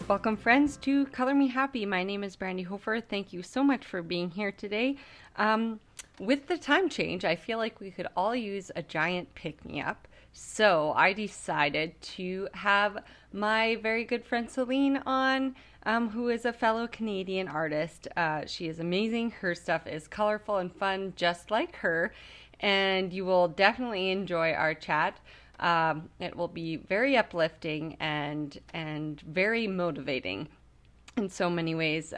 Welcome, friends, to Color Me Happy. My name is Brandy Hofer. Thank you so much for being here today. With the time change, I feel like we could all use a giant pick-me-up. So I decided to have my very good friend Celine on, who is a fellow Canadian artist. She is amazing. Her stuff is colorful and fun, just like her. And you will definitely enjoy our chat. It will be very uplifting and very motivating in so many ways.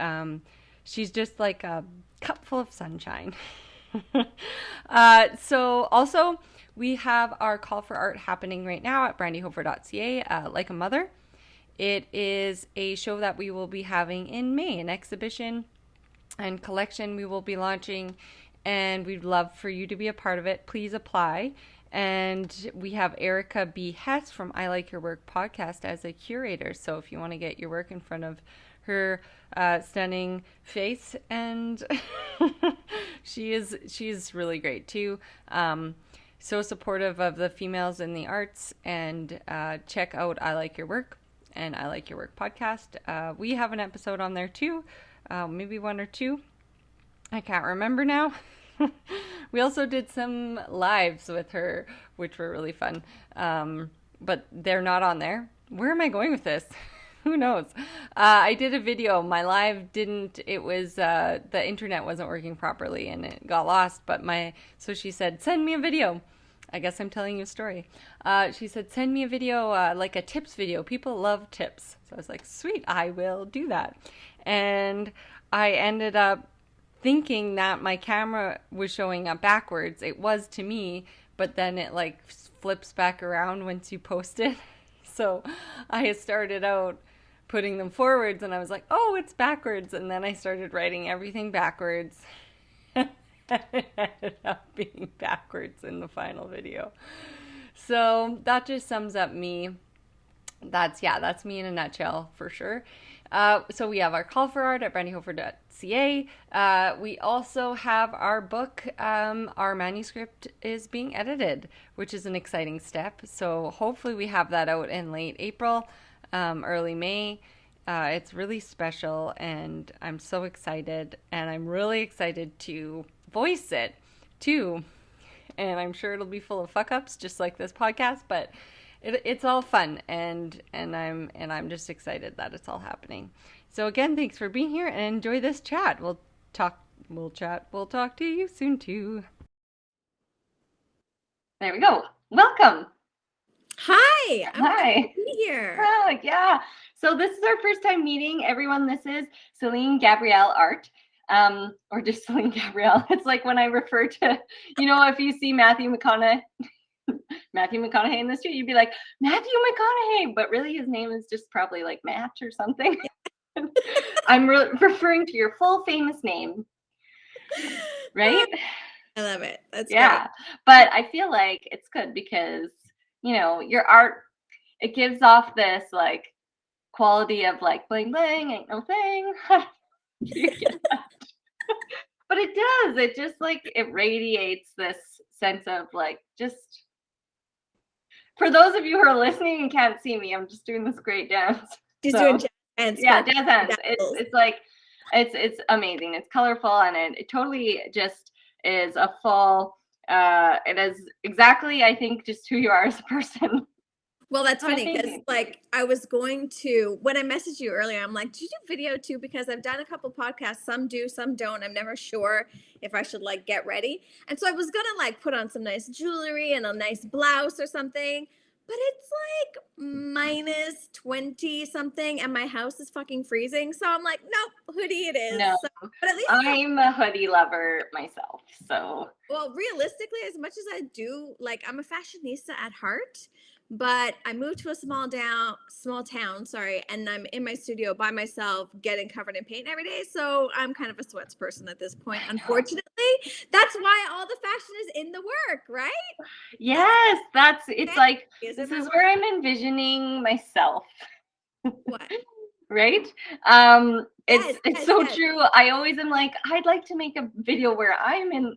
She's just like a cup full of sunshine. So also we have our call for art happening right now at brandyhofer.ca, Like a Mother. It is a show that we will be having in May, an exhibition and collection we will be launching, and we'd love for you to be a part of it. Please apply. And we have Erica B. Hess from I Like Your Work podcast as a curator. So if you want to get your work in front of her stunning face, and she's really great too. So supportive of the females in the arts. And check out I Like Your Work and I Like Your Work podcast. We have an episode on there too, maybe one or two. I can't remember now. We also did some lives with her, which were really fun. But they're not on there. Where am I going with this? Who knows? I did a video. My live didn't, it was, the internet wasn't working properly and it got lost. So she said, send me a video. I guess I'm telling you a story. She said, send me a video, like a tips video. People love tips. So I was like, sweet, I will do that. And I ended up thinking that my camera was showing up backwards. It was to me, but then it like flips back around once you post it. So I started out putting them forwards and I was like, oh, it's backwards. And then I started writing everything backwards. It ended up being backwards in the final video. So that just sums up me. That's me in a nutshell for sure. So we have our call for art at brandyhofer.ca. We also have our book. Our manuscript is being edited, which is an exciting step. So hopefully we have that out in late April, early May. It's really special and I'm so excited, and I'm really excited to voice it too. And I'm sure it'll be full of fuck ups just like this podcast, but it's all fun, and I'm just excited that it's all happening. So again, thanks for being here and enjoy this chat. We'll talk to you soon too. There we go. Welcome. Hi. Hi. Here. Oh, yeah. So this is our first time meeting. Everyone, this is Celine Gabrielle art. Or just Celine Gabrielle. It's like when I refer to, if you see Matthew McConaughey in the street, you'd be like, Matthew McConaughey, but really his name is just probably like Matt or something. I'm referring to your full famous name, right? I love it. That's yeah. Great. But I feel like it's good because, your art, it gives off this like quality of like bling bling, ain't no thing. You get that? But it does. It just like, it radiates this sense of like, just, for those of you who are listening and can't see me, I'm just doing this great dance. She's doing jazz hands. Yeah, jazz hands. It's like, it's amazing. It's colorful, and it totally just is a full, it is exactly, I think, just who you are as a person. Well, that's funny because like I was going to, when I messaged you earlier, I'm like, do you do video too? Because I've done a couple podcasts. Some do, some don't. I'm never sure if I should like get ready. And so I was going to like put on some nice jewelry and a nice blouse or something. But it's like minus 20 something and my house is fucking freezing. So I'm like, nope, hoodie it is. No, so, but at least I'm a hoodie lover myself. So, well, realistically, as much as I do, like I'm a fashionista at heart. But I moved to a small town, and I'm in my studio by myself getting covered in paint every day. So I'm kind of a sweats person at this point. Unfortunately, that's why all the fashion is in the work, right? Yes, it's like, this is where I'm envisioning myself. What? Right? It's so true. I always am like, I'd like to make a video where I'm in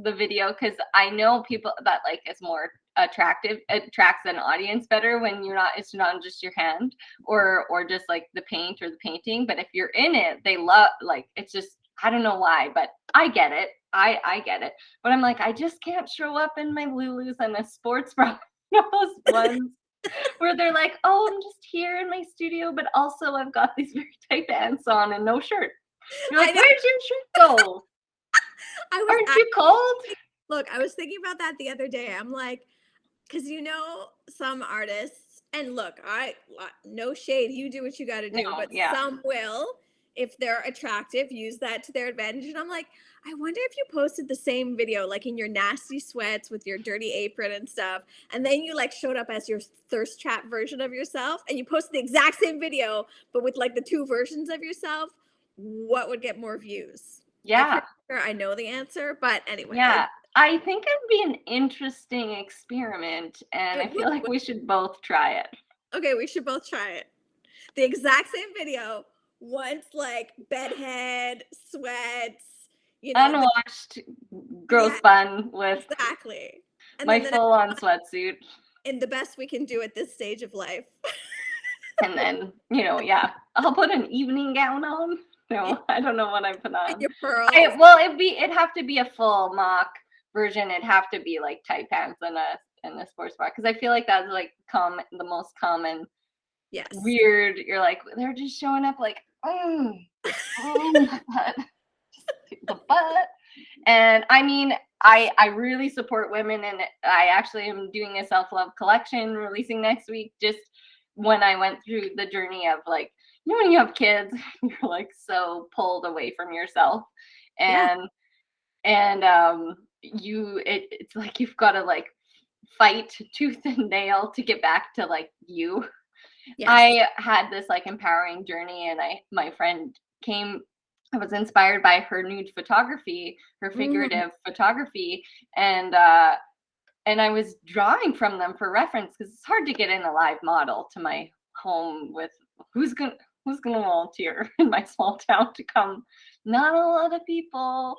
the video because I know people that like is more attracts an audience better when it's not just your hand or just like the paint or the painting. But if you're in it, they love, like, it's just, I don't know why, but I get it. I get it. But I'm like, I just can't show up in my Lulus and a sports bra. Those ones where they're like, oh, I'm just here in my studio, but also I've got these very tight pants on and no shirt. You're like, where's your shirt go? Aren't you cold? Look, I was thinking about that the other day. I'm like, because some artists, and look, no shade, you do what you got to do, but some will, if they're attractive, use that to their advantage. And I'm like, I wonder if you posted the same video, like in your nasty sweats with your dirty apron and stuff, and then you like showed up as your thirst trap version of yourself, and you posted the exact same video, but with like the two versions of yourself, what would get more views? Yeah. I know the answer, but anyway. Yeah, I think it'd be an interesting experiment, and I feel like we should both try it. Okay, we should both try it. The exact same video, once like bedhead, sweats, unwashed, gross bun with exactly and my full-on sweatsuit. And the best we can do at this stage of life. And then, I'll put an evening gown on. No, I don't know what I put on. And your pearls. It'd have to be a full mock version. It'd have to be like tight pants and a sports bra, because I feel like that's like the most common. Yes. Weird. You're like, they're just showing up like, the butt. And I mean, I really support women, and I actually am doing a self-love collection releasing next week, just when I went through the journey of like, when you have kids, you're like so pulled away from yourself, and it's like you've got to like fight tooth and nail to get back to like you. Yes. I had this like empowering journey, and my friend I was inspired by her nude photography, her figurative photography, and I was drawing from them for reference, because it's hard to get in a live model to my home with who's gonna volunteer in my small town to come. Not a lot of people.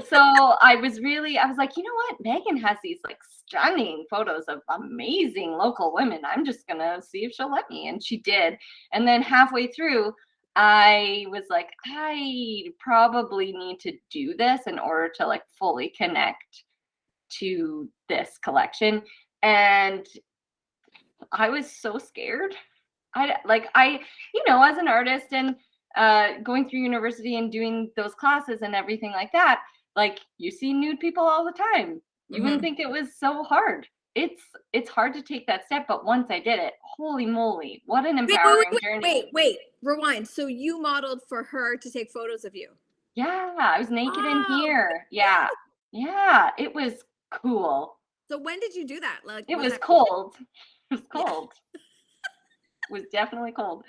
So I was like, you know what? Megan has these like stunning photos of amazing local women. I'm just gonna see if she'll let me. And she did. And then halfway through, I was like, I probably need to do this in order to like fully connect to this collection. And I was so scared. As an artist and going through university and doing those classes and everything like that, like you see nude people all the time. You wouldn't think it was so hard. It's hard to take that step, but once I did it, holy moly, what an empowering journey. Wait, rewind. So you modeled for her to take photos of you? Yeah, I was naked in here. Yeah, it was cool. So when did you do that? Like, it was cold. It was cold. It was definitely cold,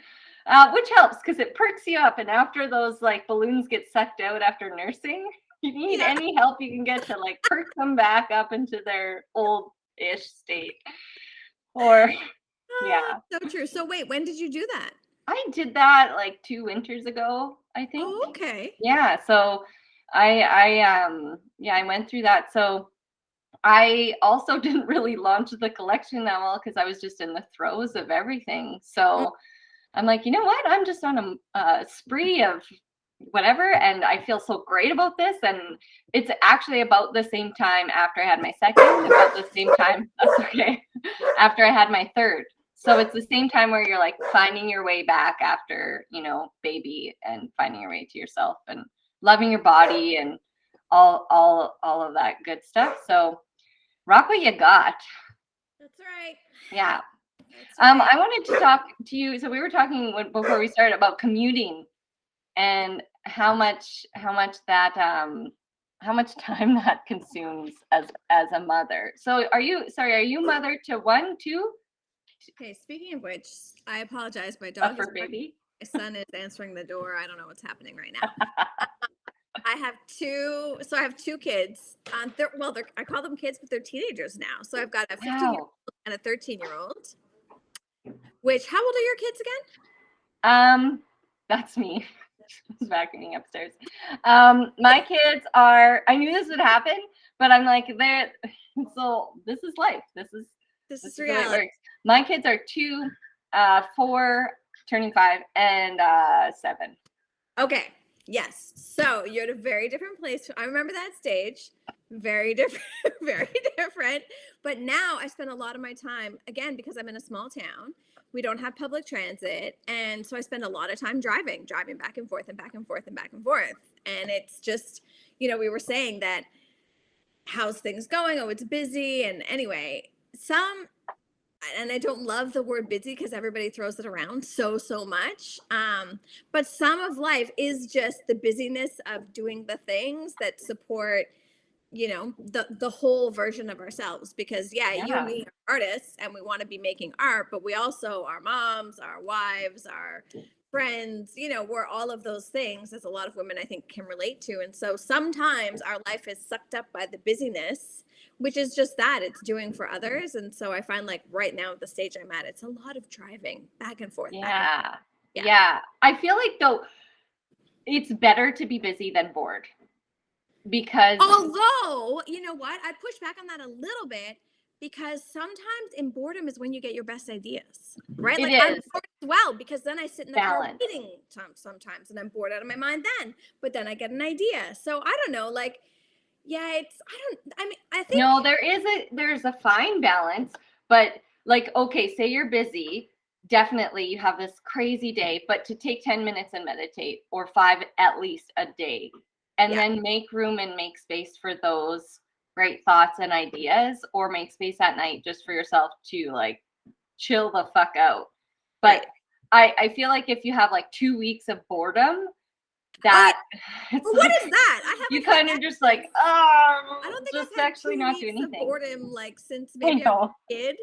which helps because it perks you up. And after those like balloons get sucked out after nursing, you need any help you can get to like perk them back up into their old-ish state. Or so true. So wait, when did you do that? I did that like 2 winters ago, I think. Oh, okay. Yeah. So I went through that. So I also didn't really launch the collection that well because I was just in the throes of everything. So I'm like, you know what? I'm just on a spree of whatever, and I feel so great about this. And it's actually about the same time after I had my second, about the same time, that's okay, after I had my third. So it's the same time where you're like finding your way back after, baby, and finding your way to yourself and loving your body and all of that good stuff. So rock what you got. That's right. Yeah. Right. I wanted to talk to you. So we were talking before we started about commuting and how much time that consumes as a mother. So are you mother to 1, 2? Okay, speaking of which, I apologize. My dog for baby. My son is answering the door. I don't know what's happening right now. I have two kids. I call them kids, but they're teenagers now. So I've got a 15-year-old and a 13-year-old. Which, how old are your kids again? That's me. She's vacuuming upstairs. My kids are. I knew this would happen, but I'm like, so this is life. This is This is the way it reality. works. My kids are 2, 4, turning 5, and 7. Okay. Yes. So you're at a very different place. I remember that stage. Very different, very different. But now I spend a lot of my time, again, because I'm in a small town. We don't have public transit. And so I spend a lot of time driving back and forth and back and forth and back and forth. And it's just, we were saying that how's things going? Oh, it's busy. And anyway, and I don't love the word busy because everybody throws it around so much. But some of life is just the busyness of doing the things that support, the whole version of ourselves. Because you and me are artists and we want to be making art, but we also are moms, our wives, our friends, we're all of those things, as a lot of women I think can relate to. And so sometimes our life is sucked up by the busyness, which is just that it's doing for others. And so I find, like, right now at the stage I'm at, it's a lot of driving back and forth. Yeah. I feel like, though, it's better to be busy than bored, because although, you know what, I push back on that a little bit, because sometimes in boredom is when you get your best ideas, right? It Like, I'm is bored as well, because then I sit in the car balance. reading sometimes and I'm bored out of my mind then, but then I get an idea. So I don't know, like, I think No, there's a fine balance, but, like, okay, say you're busy, definitely you have this crazy day, but to take 10 minutes and meditate, or 5 at least a day, and then make room and make space for those great thoughts and ideas, or make space at night just for yourself to, like, chill the fuck out. But I feel like if you have, like, 2 weeks of boredom, that it's well, what like, is that? I haven't you kind of just like, I don't think just I've had actually 2 not do weeks of anything. boredom, like, since maybe I was a kid.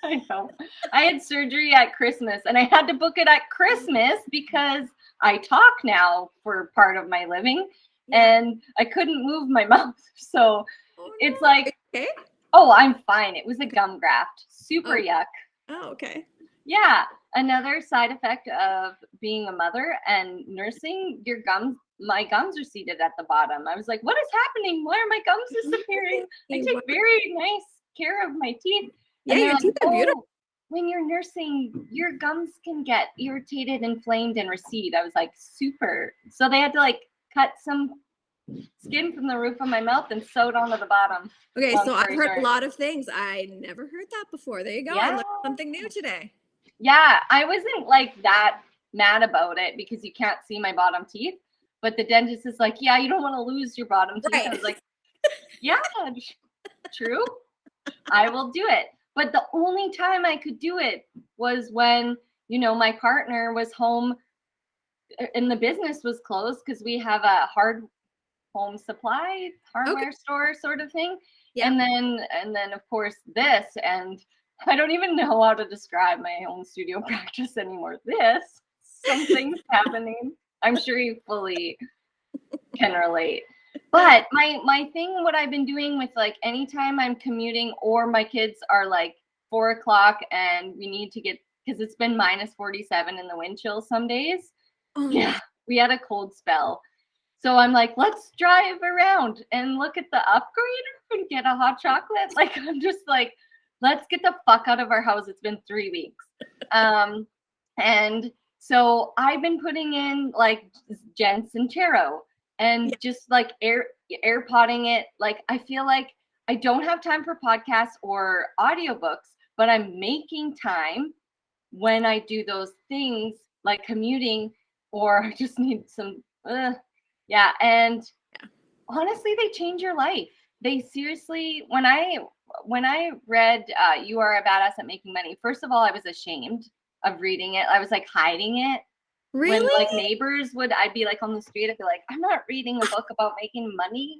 I know. I had surgery at Christmas and I had to book it at Christmas because I talk now for part of my living and I couldn't move my mouth. So it's like, okay. Oh, I'm fine. It was a gum graft. Super yuck. Oh, okay. Yeah. Another side effect of being a mother and nursing, my gums are seated at the bottom. I was like, what is happening? Why are my gums disappearing? I take very nice care of my teeth. Yeah, your teeth are beautiful. When you're nursing, your gums can get irritated, inflamed, and recede. I was like, super. So they had to, like, cut some skin from the roof of my mouth and sew it onto the bottom. Okay, so I've heard a lot of things. I never heard that before. There you go. I learned something new today. Yeah, I wasn't, like, that mad about it because you can't see my bottom teeth. But the dentist is like, yeah, you don't want to lose your bottom teeth. Right. I was like, yeah, true. I will do it. But the only time I could do it was when, my partner was home and the business was closed because we have a home supply hardware store sort of thing. Yeah. And then of course this, and I don't even know how to describe my own studio practice anymore. Something's happening. I'm sure you fully can relate. But my thing, what I've been doing with, like, anytime I'm commuting or my kids are like 4:00 and we need to get, because it's been -47 in the wind chill some days. Oh. Yeah, we had a cold spell. So I'm like, let's drive around and look at the upgrader and get a hot chocolate. Like, I'm just like, let's get the fuck out of our house. It's been 3 weeks. And so I've been putting in, like, Jen Sincero and just, like, air potting it. Like, I feel like I don't have time for podcasts or audiobooks, but I'm making time when I do those things, like commuting, or I just need some, yeah. And honestly, they change your life. They seriously, when I read You Are a Badass at Making Money, first of all, I was ashamed of reading it. I was, like, hiding it. Really? When, like, neighbors I'd be, like, on the street, I'd be like, I'm not reading a book about making money.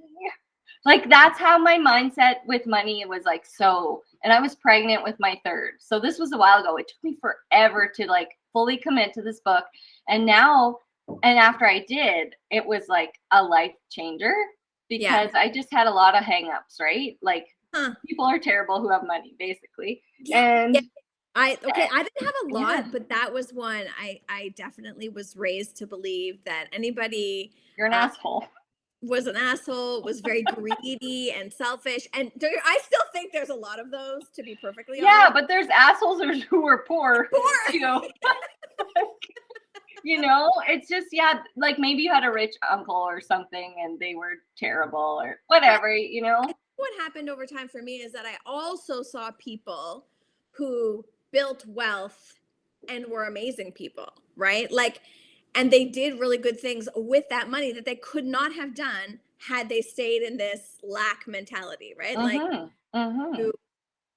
Like, that's how my mindset with money was, like, so, and I was pregnant with my third. So this was a while ago. It took me forever to, like, fully commit to this book. And now, and after I did, it was like a life changer because I just had a lot of hangups, right? Like, people are terrible who have money, basically. And I didn't have a lot, but that was one I definitely was raised to believe that anybody. You're an asshole. was an asshole, was very greedy and selfish. And I still think there's a lot of those, to be perfectly honest. Yeah, but there's assholes who are poor. You know? You know, it's just, yeah, like maybe you had a rich uncle or something and they were terrible or whatever, you know? What happened over time for me is that I also saw people who built wealth and were amazing people, right? Like, and they did really good things with that money that they could not have done had they stayed in this lack mentality, right? Like,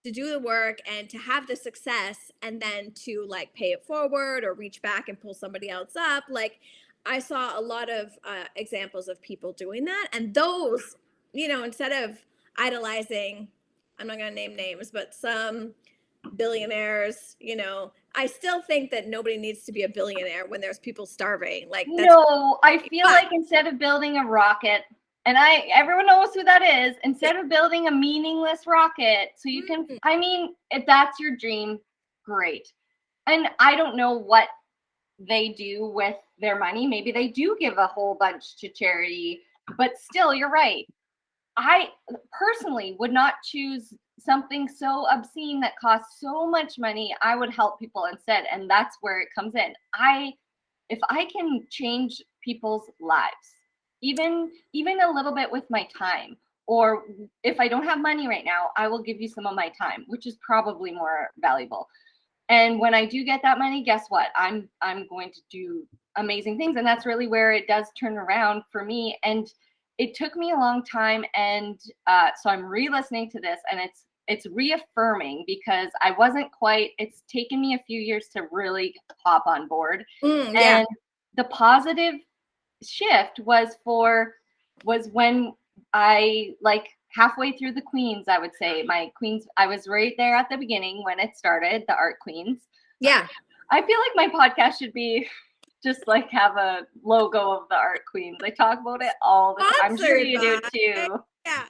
to do the work and to have the success and then to like pay it forward or reach back and pull somebody else up. Like, I saw a lot of examples of people doing that, and those, you know, instead of idolizing, I'm not going to name names, but some billionaires, you know, I still think that nobody needs to be a billionaire when there's people starving. Like, that's, no, I feel like instead of building a rocket, and everyone knows who that is, instead of building a meaningless rocket, so you can, I mean, if that's your dream, great. And I don't know what they do with their money. Maybe they do give a whole bunch to charity, but still, you're right. I personally would not choose something so obscene that costs so much money. I would help people instead. And that's where it comes in. If I can change people's lives, even a little bit with my time, or if I don't have money right now, I will give you some of my time, which is probably more valuable. And when I do get that money, guess what? I'm going to do amazing things. And that's really where it does turn around for me. And it took me a long time. And so I'm re-listening to this, and it's reaffirming because I wasn't quite, it's taken me a few years to really hop on board. And the positive shift was when I, like, halfway through the Queens, I would say my Queens, I was right there at the beginning when it started, the Art Queens. Yeah. I feel like my podcast should be just like have a logo of the Art Queens. I talk about it all the time. I'm sure you do too. Yeah.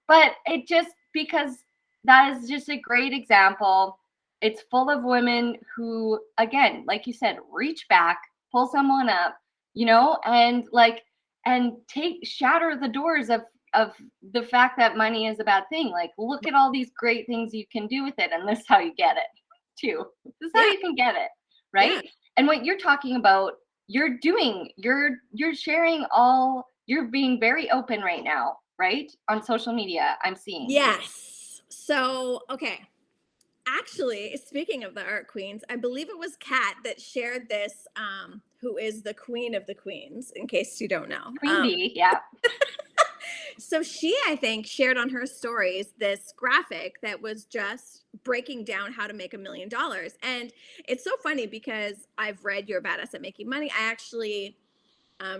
But it just, because that is just a great example. It's full of women who, again, like you said, reach back, pull someone up, you know, and shatter the doors of the fact that money is a bad thing. Like, look at all these great things you can do with it, and this is how you get it too. This is how you can get it, right? Yeah. And what you're talking about, you're sharing all, you're being very open right now, right? On social media, I'm seeing. Yes. So, okay. Actually, speaking of the Art Queens, I believe it was Kat that shared this, who is the queen of the queens, in case you don't know. Queen Bee, yeah. So she, I think, shared on her stories this graphic that was just breaking down how to make $1 million. And it's so funny because I've read You're Badass at Making Money. I actually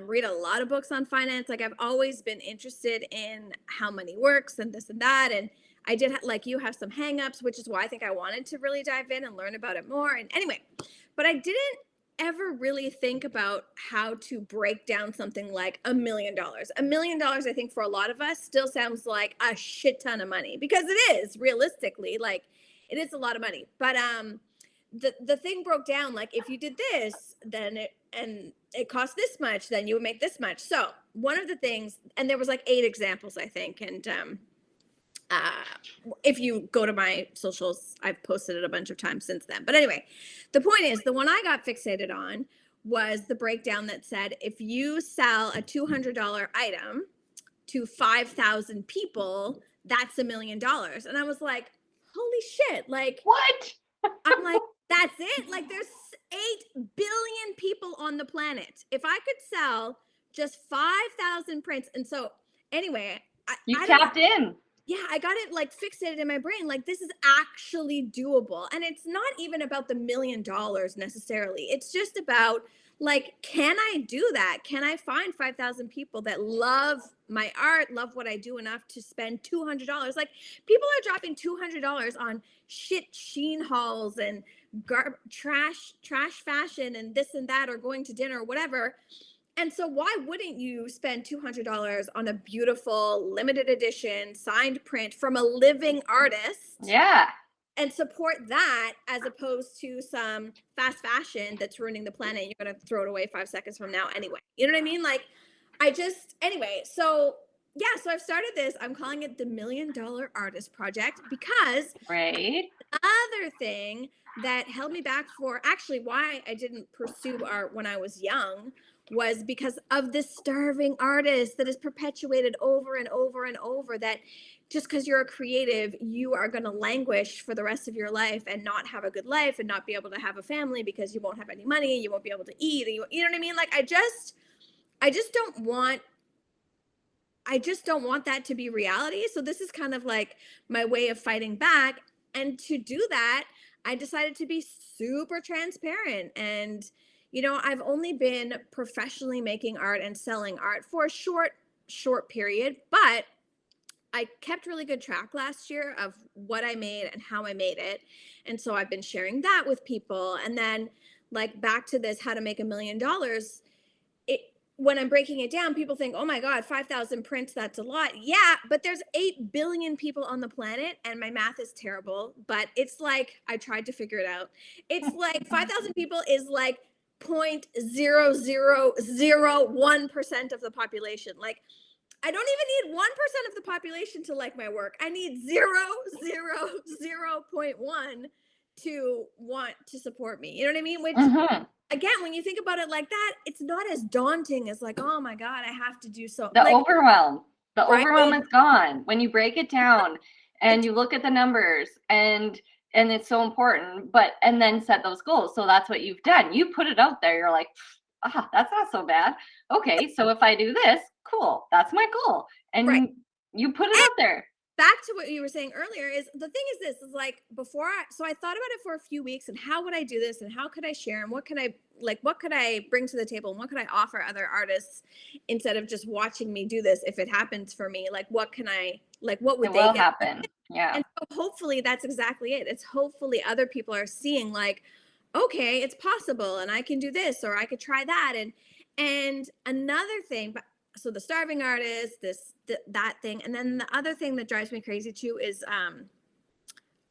read a lot of books on finance. Like, I've always been interested in how money works and this and that. And I did, like you, have some hangups, which is why I think I wanted to really dive in and learn about it more. And anyway, but I didn't ever really think about how to break down something like $1 million. $1 million, I think, for a lot of us still sounds like a shit ton of money, because it is, realistically, like, it is a lot of money. But the thing broke down, like, if you did this, then it cost this much, then you would make this much. So one of the things, and there was like 8 examples, I think, and if you go to my socials, I've posted it a bunch of times since then. But anyway, the point is, the one I got fixated on was the breakdown that said, if you sell a $200 item to 5,000 people, that's $1 million. And I was like, holy shit. Like, what? I'm like, that's it? Like, there's 8 billion people on the planet. If I could sell just 5,000 prints. And so anyway, you tapped in. Yeah, I got it like fixated in my brain. Like, this is actually doable. And it's not even about the $1 million necessarily. It's just about, like, can I do that? Can I find 5,000 people that love my art, love what I do enough to spend $200? Like, people are dropping $200 on shit Shein hauls and trash fashion and this and that, or going to dinner or whatever. And so why wouldn't you spend $200 on a beautiful limited edition signed print from a living artist? Yeah. And support that, as opposed to some fast fashion that's ruining the planet. You're going to throw it away 5 seconds from now anyway. You know what I mean? Like, Anyway, so yeah, so I've started this. I'm calling it the $1 Million Artist Project because Right. other thing that held me back for actually why I didn't pursue art when I was young was because of this starving artist that is perpetuated over and over and over, that just because you're a creative, you are going to languish for the rest of your life and not have a good life and not be able to have a family because you won't have any money, you won't be able to eat, you know what I mean? Like I just don't want that to be reality. So this is kind of like my way of fighting back. And to do that, I decided to be super transparent. And, I've only been professionally making art and selling art for a short period, but I kept really good track last year of what I made and how I made it. And so I've been sharing that with people. And then, like, back to this how to make $1 million, it when I'm breaking it down, people think, oh my God, 5,000 prints, that's a lot. Yeah, but there's 8 billion people on the planet, and my math is terrible, but it's like, I tried to figure it out. It's like 5,000 people is like 0.0001% of the population. Like, I don't even need 1% of the population to like my work. I need 0.1 to want to support me. You know what I mean? Which, again, when you think about it like that, it's not as daunting as like, oh my God, I have to do so. The Like, overwhelm. The right? overwhelm is gone when you break it down and you look at the numbers and it's so important, and then set those goals. So that's what you've done. You put it out there. You're like, that's not so bad. Okay, so if I do this, cool. That's my goal. And Right. you put it out there. Back to what you were saying earlier, is the thing is this is like so I thought about it for a few weeks, and how would I do this, and how could I share, and what could I bring to the table, and what could I offer other artists instead of just watching me do this? If it happens for me, like, what would they get? Happen. Yeah. And so hopefully that's exactly it. It's hopefully other people are seeing, like, okay, it's possible, and I can do this, or I could try that. And another thing, but so the starving artist, that thing, and then the other thing that drives me crazy too is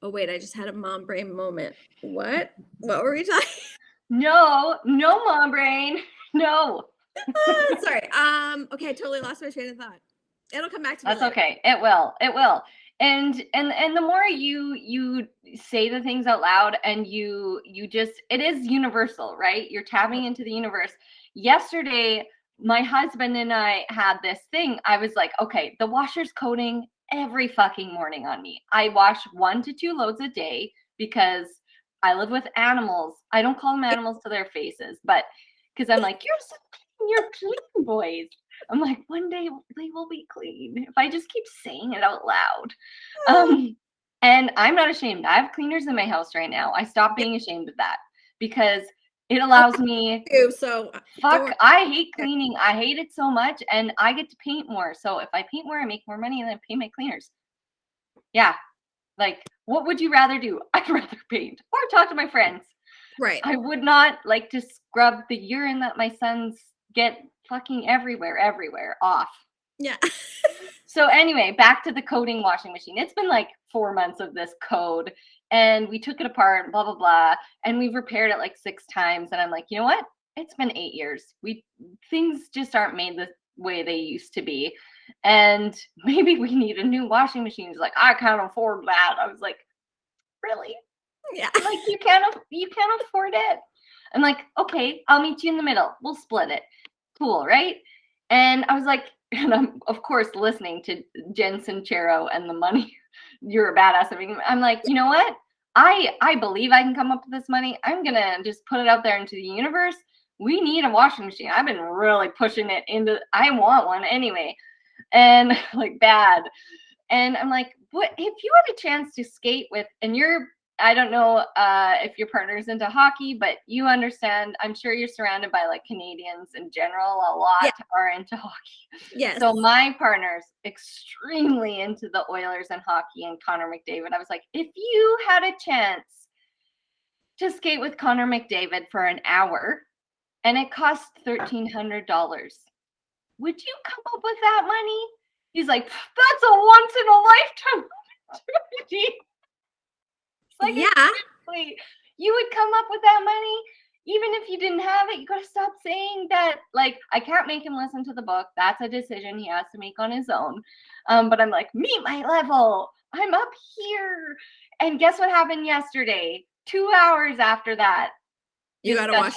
oh wait, I just had a mom brain moment. What were we talking? No mom brain. No. Sorry. Okay, I totally lost my train of thought. It'll come back to me. That's later. Okay. It will. And the more you say the things out loud, and you just, it is universal, right? You're tapping into the universe. Yesterday, my husband and I had this thing. I was like, okay, the washer's coating every fucking morning on me. I wash 1 to 2 loads a day because I live with animals. I don't call them animals to their faces, but because I'm like, you're clean, boys. I'm like, one day they will be clean if I just keep saying it out loud. And I'm not ashamed. I have cleaners in my house right now. I stopped being ashamed of that because it allows me. So fuck, I hate cleaning. I hate it so much, and I get to paint more. So if I paint more, I make more money, and I pay my cleaners. Yeah, like, what would you rather do? I'd rather paint or talk to my friends. Right. I would not like to scrub the urine that my sons get fucking everywhere off. Yeah. So anyway, back to the coating washing machine. It's been like 4 months of this code, and we took it apart, blah, blah, blah. And we've repaired it like 6 times. And I'm like, you know what? It's been 8 years. Things just aren't made the way they used to be. And maybe we need a new washing machine. He's like, I can't afford that. I was like, really? Yeah. Like, you can't afford it? I'm like, okay, I'll meet you in the middle. We'll split it. Cool, right? And I was like, and I'm of course listening to Jen Sincero and the money. You're a badass. I'm like, you know what? I believe I can come up with this money. I'm gonna just put it out there into the universe. We need a washing machine. I've been really pushing it into. I want one anyway, and like bad. And I'm like, what if you had a chance to skate with? And I don't know if your partner's into hockey, but you understand. I'm sure you're surrounded by like Canadians in general. A lot are into hockey. Yes. So my partner's extremely into the Oilers and hockey and Connor McDavid. I was like, if you had a chance to skate with Connor McDavid for an hour and it cost $1,300, would you come up with that money? He's like, that's a once in a lifetime opportunity. Like, yeah, exactly. You would come up with that money. even if you didn't have it, you gotta stop saying that. Like, I can't make him listen to the book. That's a decision he has to make on his own. But I'm like, meet my level. I'm up here. And guess what happened yesterday? 2 hours after that You gotta watch.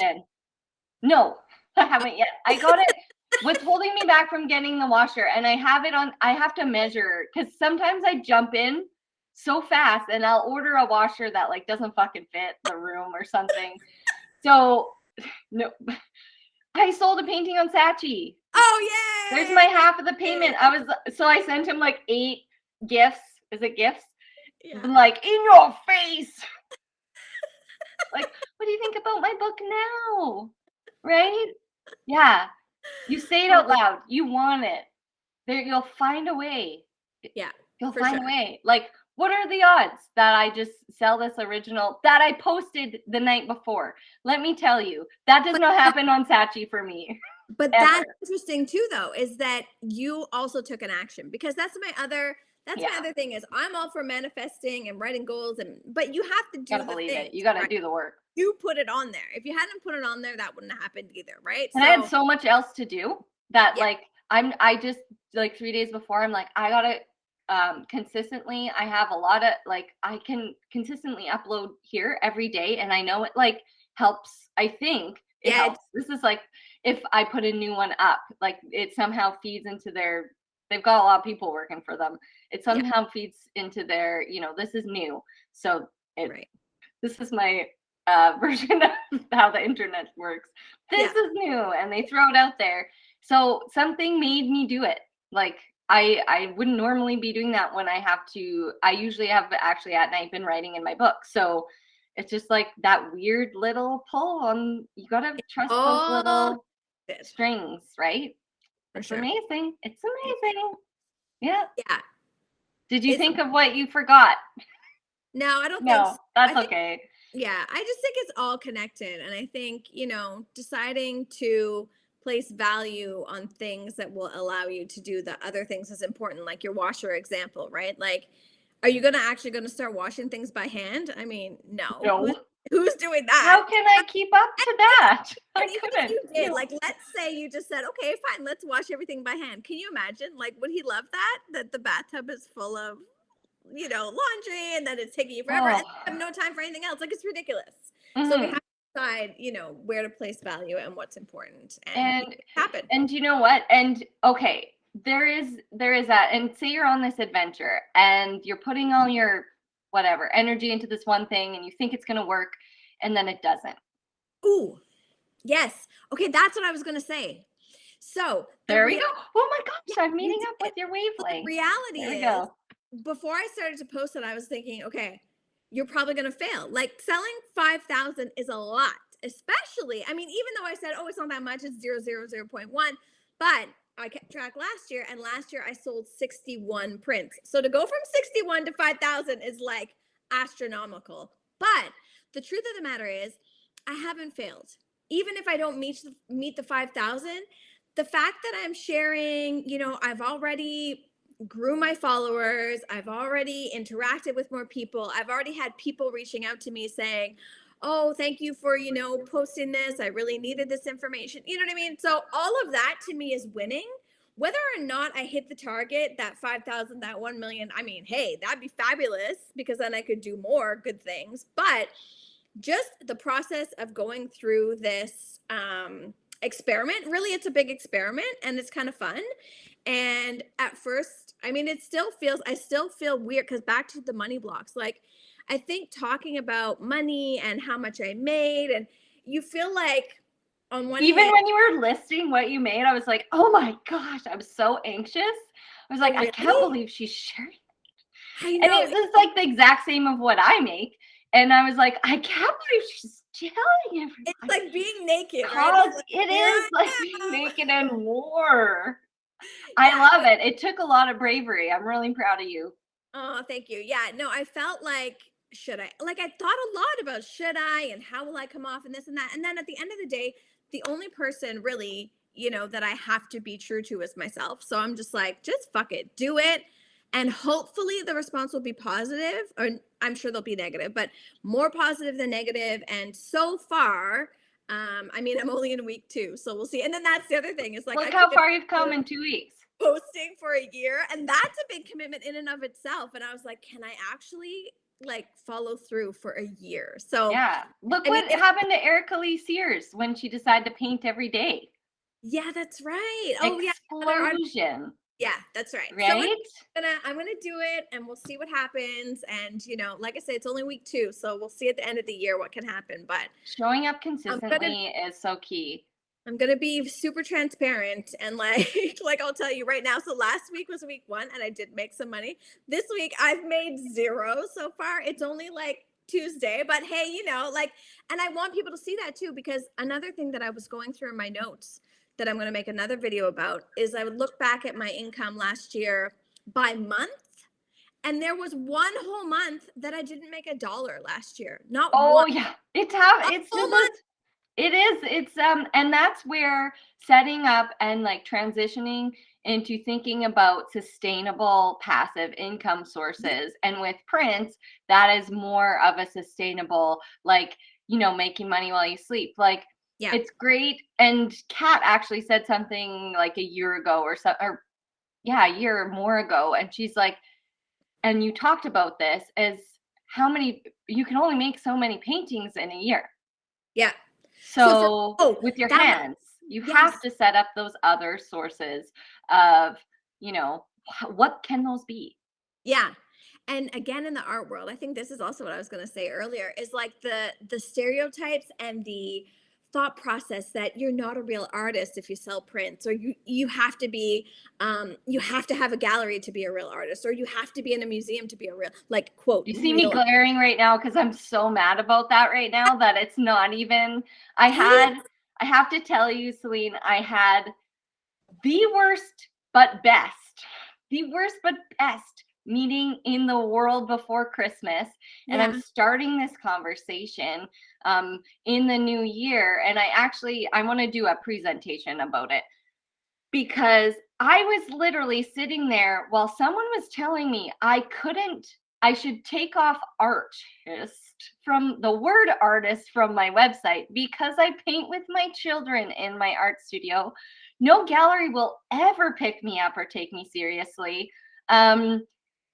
No, I haven't yet. I got it. What's holding me back from getting the washer, and I have it on, I have to measure, because sometimes I jump in so fast and I'll order a washer that like doesn't fucking fit the room or something. So no, I sold a painting on Saatchi. Oh yeah. There's my half of the payment. I sent him like 8 gifts. Is it gifts? Yeah. Like, in your face. Like, what do you think about my book now? Right? Yeah. You say it out loud. You want it. There, you'll find a way. Yeah. You'll find a way. Like, what are the odds that I just sell this original that I posted the night before? Let me tell you, that does not happen on Saatchi for me. But that's interesting too, though, is that you also took an action, because that's my other thing is I'm all for manifesting and writing goals, but you have to do the thing. You got to do the work. You put it on there. If you hadn't put it on there, that wouldn't have happened either, right? And I had so much else to do that like I just like 3 days before I'm like, I gotta consistently, I have a lot of like, I can consistently upload here every day, and I know it like helps. I think it helps. This is like, if I put a new one up, like it somehow feeds into their, they've got a lot of people working for them. It somehow feeds into their, this is new. So this is my version of how the internet works. This is new, and they throw it out there. So something made me do it. Like I wouldn't normally be doing that when I usually have actually at night been writing in my book. So it's just like that weird little pull on, you gotta trust those little strings, right? It's amazing. It's amazing. Yeah. Yeah. Did you think of what you forgot? No, I don't think so. That's okay. Yeah, I just think it's all connected. And I think, deciding to place value on things that will allow you to do the other things is important, like your washer example, right? Like, are you actually going to start washing things by hand? I mean, no. Who's doing that? How can I keep up to that? And even if you did, like, let's say you just said, okay, fine, let's wash everything by hand. Can you imagine? Like, would he love that the bathtub is full of laundry, and then it's taking you forever, and you have no time for anything else? Like, it's ridiculous. So we have to decide, where to place value and what's important, and happen. And you know what? And okay, there is that. And say you're on this adventure and you're putting all your whatever energy into this one thing, and you think it's gonna work, and then it doesn't. Ooh, yes. Okay, that's what I was gonna say. So there we go. Oh my gosh, I'm meeting up with your wavelength. The reality is, before I started to post it, I was thinking, okay, you're probably going to fail. Like, selling 5,000 is a lot, especially, I mean, even though I said, oh, it's not that much, it's 0.0.1, but I kept track last year, and last year I sold 61 prints. So to go from 61 to 5,000 is like astronomical. But the truth of the matter is, I haven't failed. Even if I don't meet the 5,000, the fact that I'm sharing, I've already grew my followers, I've already interacted with more people, I've already had people reaching out to me saying, oh, thank you for, posting this, I really needed this information. You know what I mean? So all of that to me is winning. Whether or not I hit the target, that 5,000, that 1 million, I mean, hey, that'd be fabulous, because then I could do more good things. But just the process of going through this experiment, really, it's a big experiment, and it's kind of fun. And at first, I mean, I still feel weird, because back to the money blocks, like, I think talking about money and how much I made, and you feel like on one even hand, when you were listing what you made, I was like, oh my gosh, I was so anxious. I was like, I can't believe she's sharing it. I know. And it's like the exact same of what I make. And I was like, I can't believe she's telling everyone. It's like being naked. Right? It is like being naked and war. I love it. It took a lot of bravery. I'm really proud of you. Oh, thank you. Yeah, no, I felt like, should I? Like, I thought a lot about should I, and how will I come off, and this and that. And then at the end of the day, the only person really, that I have to be true to is myself. So I'm just like, just fuck it, do it. And hopefully the response will be positive, or I'm sure they'll be negative, but more positive than negative. And so far, I mean, I'm only in week 2, so we'll see. And then that's the other thing is like, Look how far you've come in 2 weeks. Posting for a year, and that's a big commitment in and of itself. And I was like, can I actually like follow through for a year? So yeah, look what happened to Erica Lee Sears when she decided to paint every day. Yeah, that's right. Oh, explosion. Yeah, that's right. Right? So I'm gonna do it, and we'll see what happens. And like I said, it's only week 2, so we'll see at the end of the year what can happen. But showing up consistently is so key. I'm gonna be super transparent and like I'll tell you right now. So last week was week 1, and I did make some money. This week I've made 0 so far. It's only like Tuesday, but hey, and I want people to see that too, because another thing that I was going through in my notes that I'm going to make another video about is I would look back at my income last year by month, and there was one whole month that I didn't make $1 last year. Not one. Oh yeah, it's it is. It's and that's where setting up and like transitioning into thinking about sustainable passive income sources. And with prints, that is more of a sustainable, like, making money while you sleep. Like, yeah, it's great. And Kat actually said something like a year ago a year or more ago. And she's like, and you talked about this as you can only make so many paintings in a year. Yeah. So with your hands, you have to set up those other sources of, what can those be? Yeah. And again, in the art world, I think this is also what I was going to say earlier, is like the stereotypes and the thought process that you're not a real artist if you sell prints, or you have to be you have to have a gallery to be a real artist, or you have to be in a museum to be a real, like, quote, you see me glaring right now because I'm so mad about that right now that it's not even. I have to tell you, Celine, I had the worst but best meeting in the world before Christmas. And I'm starting this conversation in the new year. And I want to do a presentation about it, because I was literally sitting there while someone was telling me I should take off the word artist from my website because I paint with my children in my art studio. No gallery will ever pick me up or take me seriously.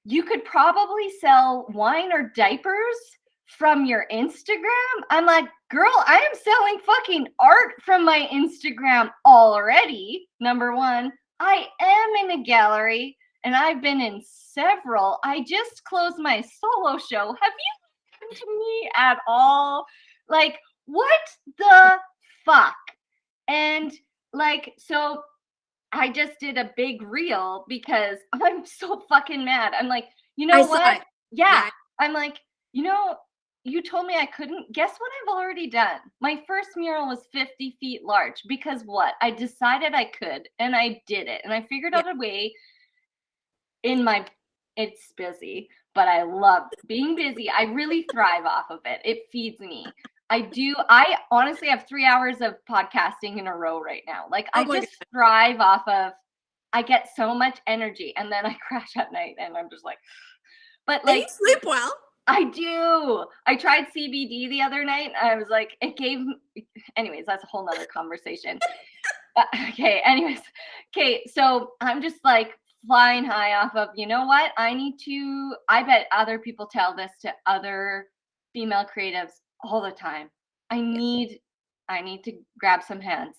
You could probably sell wine or diapers from your Instagram. I'm like, girl, I am selling fucking art from my Instagram already. Number one, I am in a gallery, and I've been in several. I just closed my solo show. Have you listened to me at all? Like, what the fuck? And like, so I just did a big reel because I'm so fucking mad. I'm like, what? Yeah. I'm like, you told me I couldn't. Guess what I've already done? My first mural was 50 feet large because what? I decided I could, and I did it. And I figured out a way it's busy, but I love being busy. I really thrive off of it. It feeds me. I honestly have 3 hours of podcasting in a row right now. Like, I just thrive off of, I get so much energy, and then I crash at night, and I'm just like, but like, you sleep well. I do. I tried CBD the other night. I was like, anyways, that's a whole nother conversation. Okay. Anyways. Okay. So I'm just like flying high off of, what? I bet other people tell this to other female creatives all the time. I need to grab some hands.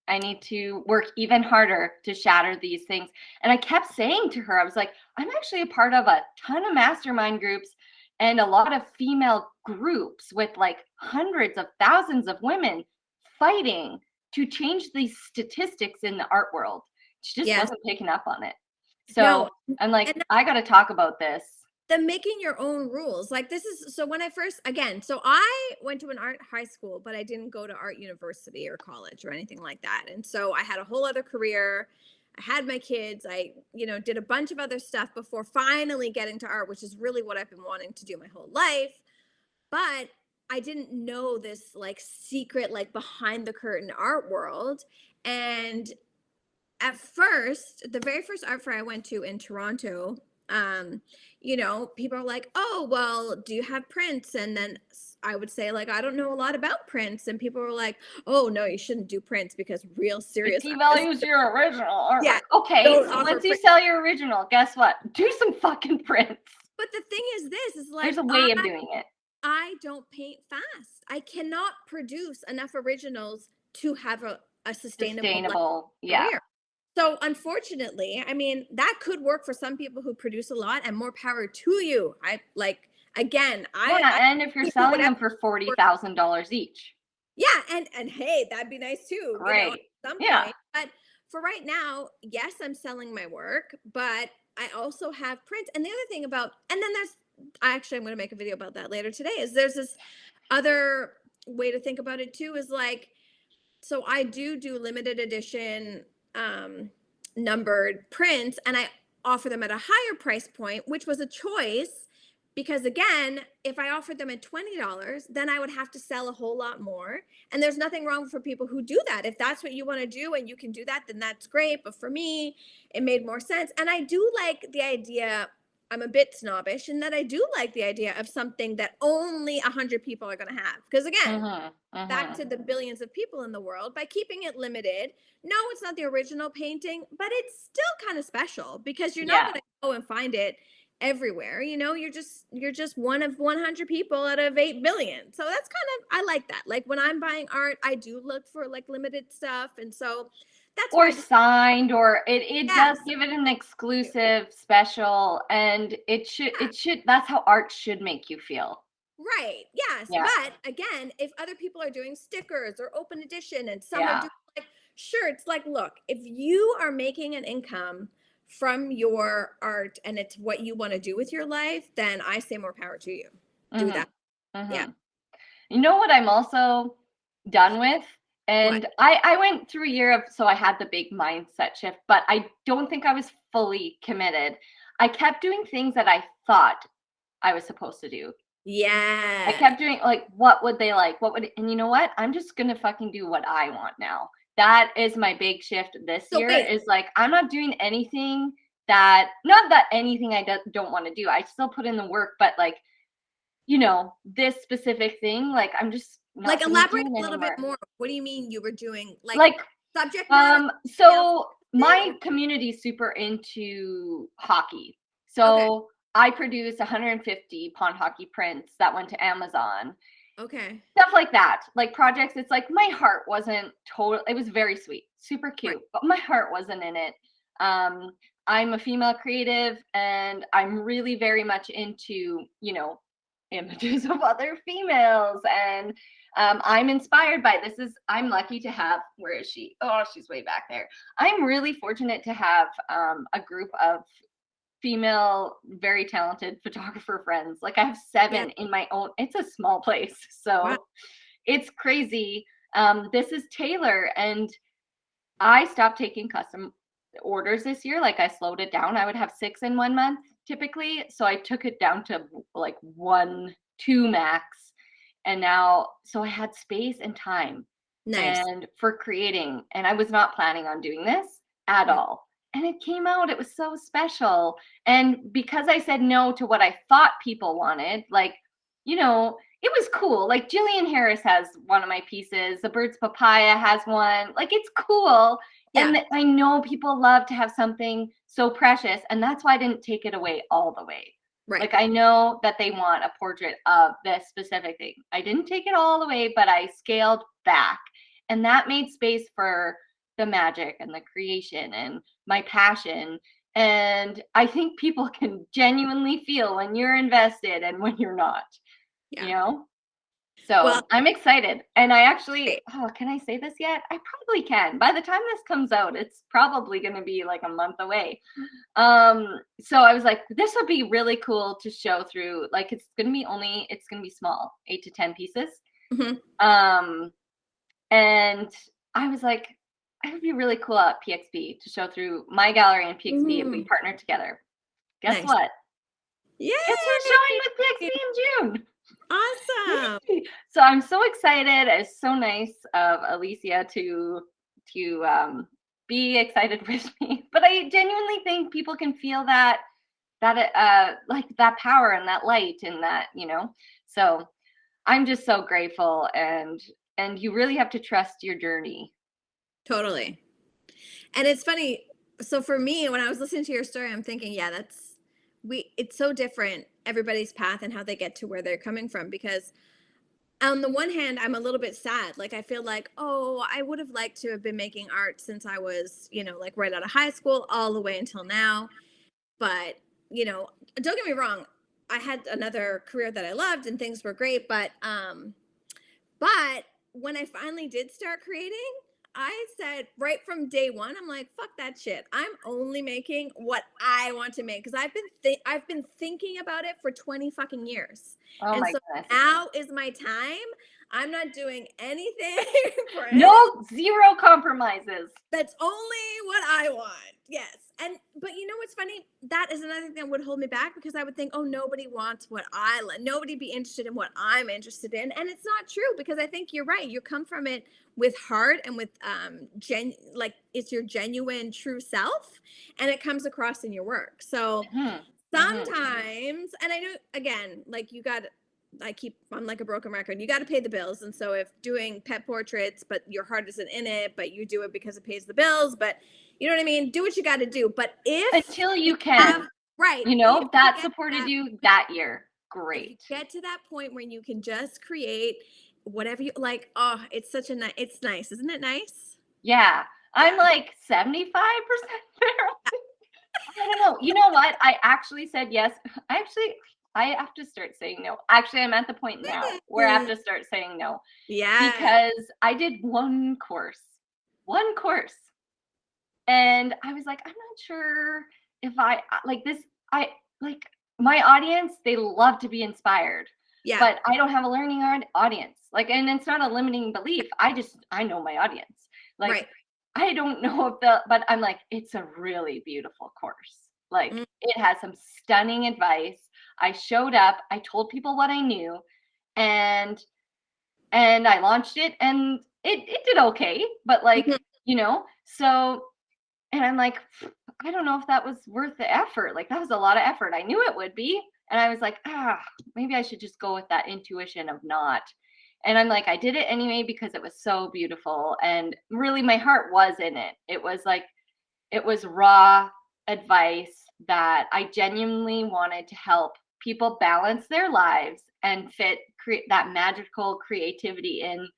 I need to work even harder to shatter these things. And I kept saying to her, I was like, I'm actually a part of a ton of mastermind groups and a lot of female groups with like hundreds of thousands of women fighting to change these statistics in the art world. She just wasn't picking up on it. So I'm like, I got to talk about this. The making your own rules. Like, this is, so when I first, so I went to an art high school, but I didn't go to art university or college or anything like that. And so I had a whole other career. I had my kids. I, did a bunch of other stuff before finally getting to art, which is really what I've been wanting to do my whole life. But I didn't know this like secret, like behind the curtain art world. And at first, the very first art fair I went to in Toronto, You know, people are like, oh, well, do you have prints? And then I would say, like, I don't know a lot about prints. And people were like, oh, no, you shouldn't do prints because real serious It artists, devalues your original artwork. yeah, Okay, don't so offer once you prints. sell your original, guess what? Do some fucking prints. But the thing is, this is like, There's a way of doing it. I don't paint fast. I cannot produce enough originals to have a sustainable Yeah. career. So unfortunately, I mean, that could work for some people who produce a lot, and more power to you. I like, again, And if you're selling them for $40,000 each. Yeah, and hey, that'd be nice too, you know, at Great. some Yeah. point. But for right now, yes, I'm selling my work, but I also have prints. And the other thing about, and then I'm going to make a video about that later today, is there's this other way to think about it too, is like, so I do limited edition numbered prints, and I offer them at a higher price point, which was a choice because, again, if I offered them at $20, then I would have to sell a whole lot more. And there's nothing wrong for people who do that. If that's what you want to do and you can do that, then that's great. But for me, it made more sense. And I do like the idea. I'm a bit snobbish in that I do like the idea of something that only 100 people are going to have. Because again, back to the billions of people in the world, by keeping it limited, no, it's not the original painting, but it's still kind of special because you're not going to go and find it everywhere. You know, you're just one of 100 people out of 8 billion. So that's kind of, I like that. Like when I'm buying art, I do look for like limited stuff. And so that's or signed, or it does give it an exclusive special, and it should that's how art should make you feel. Right. Yes. Yeah. But again, if other people are doing stickers or open edition and some are doing like shirts, like, look, if you are making an income from your art and it's what you want to do with your life, then I say more power to you. Do that. Yeah. You know what I'm also done with? And What? I went through a year of, so I had the big mindset shift, but I don't think I was fully committed. I kept doing things that I thought I was supposed to do. Yeah. I kept doing like, what would they like? And you know what? I'm just going to fucking do what I want now. That is my big shift this year. Is like, I'm not doing anything not that anything I don't want to do. I still put in the work, but like, you know, this specific thing, like I'm just not like elaborate a little bit more. What do you mean you were doing like subject matter? So my community is super into hockey. So I produced 150 pond hockey prints that went to Amazon. Okay. Stuff like that. Like projects, it's like my heart wasn't it was very sweet, super cute, but my heart wasn't in it. I'm a female creative and I'm really very much into, you know, images of other females, and I'm inspired by I'm lucky to have, where is she? Oh, she's way back there. I'm really fortunate to have a group of female, very talented photographer friends. Like I have 7 in my own, it's a small place. So it's crazy. This is Taylor, and I stopped taking custom orders this year. Like I slowed it down. I would have 6 in 1 month typically. So I took it down to like 1, 2 max. And now, so I had space and time and for creating, and I was not planning on doing this at all. And it came out, it was so special. And because I said no to what I thought people wanted, like, you know, it was cool. Like Jillian Harris has one of my pieces. The Bird's Papaya has one. Like it's cool. Yeah. And I know people love to have something so precious. And that's why I didn't take it away all the way. Right. Like I know that they want a portrait of this specific thing. I didn't take it all the way, but I scaled back. And that made space for the magic and the creation and my passion. And I think people can genuinely feel when you're invested and when you're not. Yeah. You know? So I'm excited. And I actually, can I say this yet? I probably can. By the time this comes out, it's probably going to be like a month away. So I was like, this would be really cool to show through. Like, it's going to be small, 8 to 10 pieces. Mm-hmm. And I was like, it would be really cool at PXP to show through my gallery and PXP if we partnered together. Guess what? Yeah. Guess who's showing with PXP in June? Awesome. So I'm so excited. It's so nice of Alicia to be excited with me. But I genuinely think people can feel that like that power and that light and that, you know. So I'm just so grateful, and you really have to trust your journey. Totally. And it's funny. So for me, when I was listening to your story, I'm thinking, yeah, it's so different, everybody's path and how they get to where they're coming from. Because on the one hand, I'm a little bit sad. Like, I feel like, oh, I would have liked to have been making art since I was, like right out of high school all the way until now. But, don't get me wrong. I had another career that I loved and things were great. But when I finally did start creating, I said right from day one, I'm like, fuck that shit. I'm only making what I want to make, because I've been thinking about it for 20 fucking years. Oh And my so goodness. now is my time. I'm not doing anything for No, zero compromises. That's only what I want. Yes. But you know what's funny? That is another thing that would hold me back, because I would think, oh, nobody wants what I like. Nobody be interested in what I'm interested in. And it's not true, because I think you're right. You come from it with heart and with like it's your genuine true self, and it comes across in your work. So sometimes, and I know, again, like I'm like a broken record. You got to pay the bills. And so if doing pet portraits, but your heart isn't in it, but you do it because it pays the bills, but you know what I mean? Do what you got to do. But until you can, right. That supported you that year. Great. If you get to that point where you can just create whatever you like. Oh, it's such a it's nice. Isn't it nice? Yeah. I'm like 75% there. I don't know. You know what? I actually said yes. I have to start saying no. Actually, I'm at the point now where I have to start saying no. Yeah. Because I did one course. And I was like, I'm not sure if I like this. I like my audience, they love to be inspired. Yeah. But I don't have a learning audience. Like, and it's not a limiting belief. I know my audience. Like, right. I don't know but I'm like, it's a really beautiful course. Like, it has some stunning advice. I showed up, I told people what I knew, and I launched it, and it did okay, but like, so, and I'm like, I don't know if that was worth the effort. Like, that was a lot of effort. I knew it would be. And I was like, maybe I should just go with that intuition of not. And I'm like, I did it anyway because it was so beautiful. And really, my heart was in it. It was like, it was raw advice that I genuinely wanted to help people balance their lives and create that magical creativity in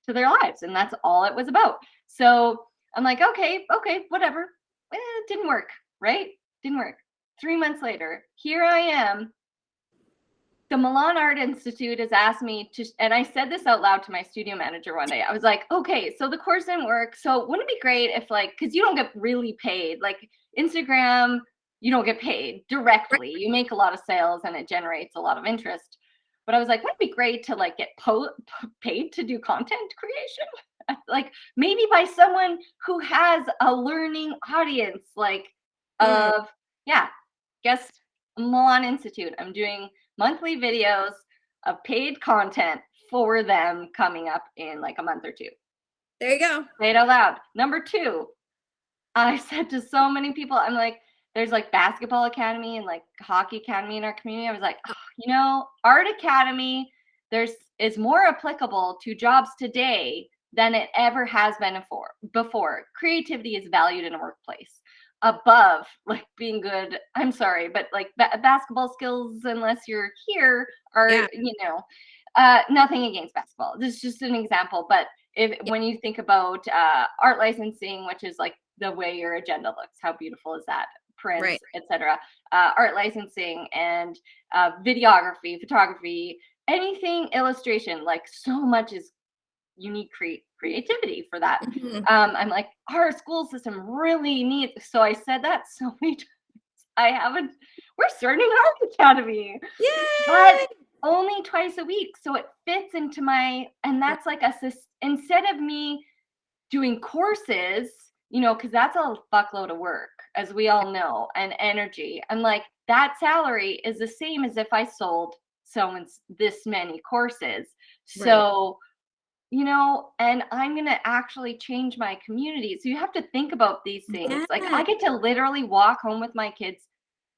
to their lives. And that's all it was about. So I'm like, okay, whatever. It didn't work, right? Didn't work. 3 months later, here I am. The Milan Art Institute has asked me to, and I said this out loud to my studio manager one day. I was like, okay, so the course didn't work. So wouldn't it be great if, like, because you don't get really paid. Like, Instagram, you don't get paid directly. You make a lot of sales and it generates a lot of interest. But I was like, wouldn't it be great to, like, get paid to do content creation? Like, maybe by someone who has a learning audience, like, guess Milan Institute. I'm doing monthly videos of paid content for them coming up in like a month or two. There you go. Say it out loud. Number 2, I said to so many people, I'm like, there's like basketball academy and like hockey academy in our community. I was like, art academy, is more applicable to jobs today than it ever has been before. Creativity is valued in a workplace above like being good. I'm sorry, but like basketball skills, unless you're here, are nothing against basketball. This is just an example. But when you think about art licensing, which is like the way your agenda looks, how beautiful is that? Prints, right, etc. Art licensing and videography, photography, anything, illustration, like so much is you need creativity for that. I'm like, our school system really needs. So I said that so many times. We're starting an art academy. Yay! But only twice a week. So it fits into and that's like instead of me doing courses, because that's a fuckload of work, as we all know, and energy. I'm like, that salary is the same as if I sold someone's this many courses. Right. So, and I'm going to actually change my community. So you have to think about these things. Yeah. Like, I get to literally walk home with my kids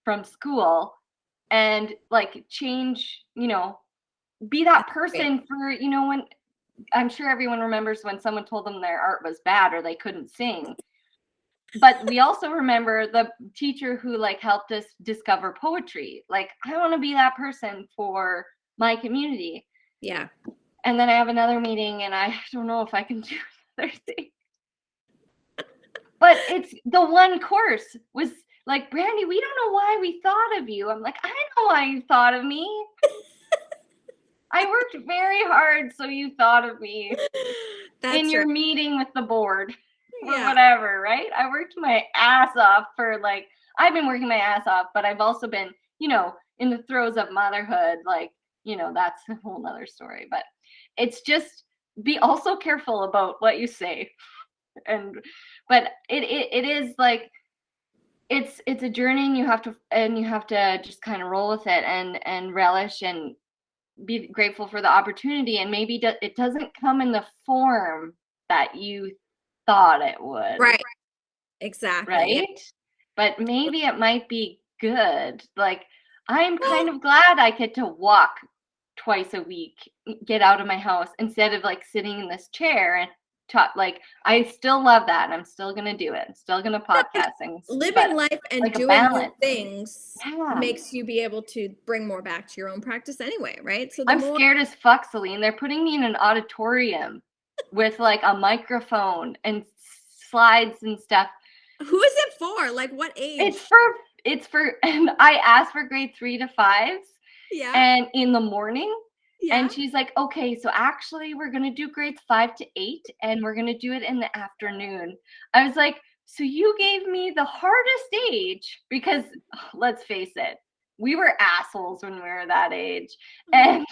from school and like change, be that person for, when I'm sure everyone remembers when someone told them their art was bad or they couldn't sing. But we also remember the teacher who like helped us discover poetry. Like, I want to be that person for my community. Yeah. And then I have another meeting and I don't know if I can do another thing. But it's the one course was like, Brandy, we don't know why we thought of you. I'm like, I know why you thought of me. I worked very hard, so you thought of me in your meeting with the board or whatever, right? I worked my ass off for like, I've been working my ass off, but I've also been, in the throes of motherhood. Like, that's a whole nother story. But it's just be also careful about what you say. But it is like, it's a journey, and you have to just kind of roll with it and relish and be grateful for the opportunity. And maybe it doesn't come in the form that you thought it would. Right. Exactly. Right. Yeah. But maybe it might be good. Like, I'm kind of glad I get to walk twice a week, get out of my house instead of like sitting in this chair and talk. Like, I still love that, and I'm still gonna do it. I'm still gonna podcast. Living life and like doing new things makes you be able to bring more back to your own practice anyway, right? So I'm scared as fuck, Celine. They're putting me in an auditorium with like a microphone and slides and stuff. Who is it for? Like, what age? It's for, and I asked for grade 3 to 5s. Yeah. And in the morning. Yeah. And she's like, okay, so actually we're going to do grades 5 to 8 and we're going to do it in the afternoon. I was like, so you gave me the hardest age, because let's face it, we were assholes when we were that age. And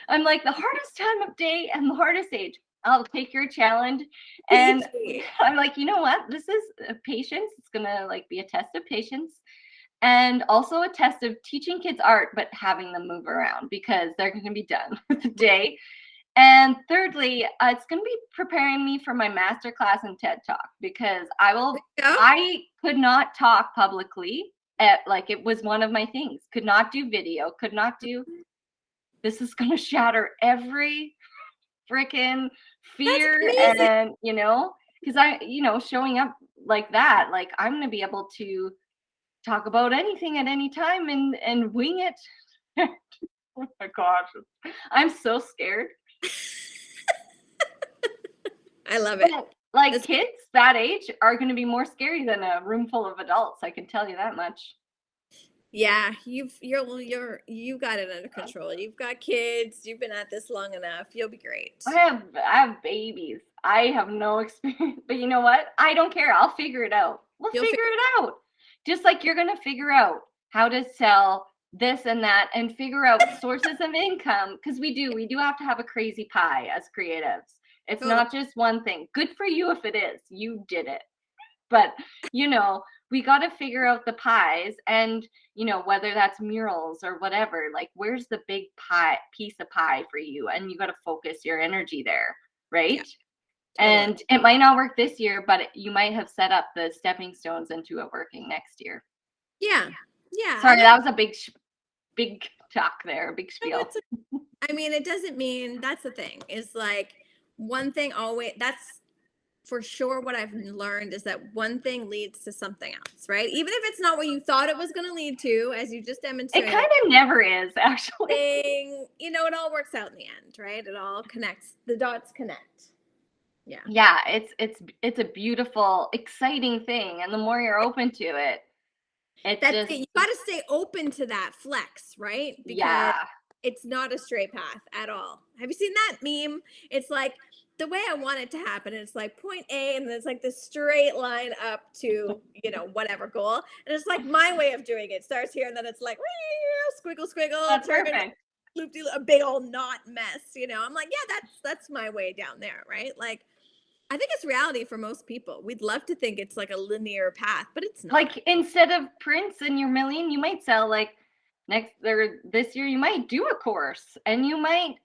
I'm like, the hardest time of day and the hardest age. I'll take your challenge. And I'm like, you know what? This is patience. It's going to like be a test of patience. And also a test of teaching kids art, but having them move around because they're going to be done with the day. And thirdly, it's going to be preparing me for my masterclass and TED Talk, because I could not talk publicly. It was one of my things. Could not do video, could not do. This is going to shatter every freaking fear. And, because showing up like that, like I'm going to be able to talk about anything at any time and wing it. Oh my gosh. I'm so scared. I love it. Like, kids that age are going to be more scary than a room full of adults. I can tell you that much. Yeah, you got it under control. You've got kids. You've been at this long enough. You'll be great. I have babies. I have no experience, but you know what? I don't care. I'll figure it out. We'll figure it out. Just like you're going to figure out how to sell this and that and figure out sources of income, because we do have to have a crazy pie as creatives. It's not just one thing. Good for you if it is. You did it. But, we got to figure out the pies, and, whether that's murals or whatever, like, where's the big piece of pie for you? And you got to focus your energy there, right? Yeah. And it might not work this year, but you might have set up the stepping stones into it working next year. Yeah. Yeah. Sorry, that was a big talk there, big spiel. It doesn't mean, that's the thing, is like one thing always, that's for sure what I've learned, is that one thing leads to something else, right? Even if it's not what you thought it was going to lead to, as you just demonstrated. It kind of never is, actually. It all works out in the end, right? It all connects. The dots connect. Yeah. Yeah, it's a beautiful, exciting thing, and the more you're open to it, you got to stay open to that flex, right? Because it's not a straight path at all. Have you seen that meme? It's like the way I want it to happen. It's like point A, and then it's like this straight line up to whatever goal, and it's like my way of doing it starts here, and then it's like squiggle. That's perfect. A big old knot mess. I'm like, yeah, that's my way down there, right? Like, I think it's reality for most people. We'd love to think it's like a linear path, but it's not. Like, instead of prints in your million, you might sell like this year, you might do a course, and you might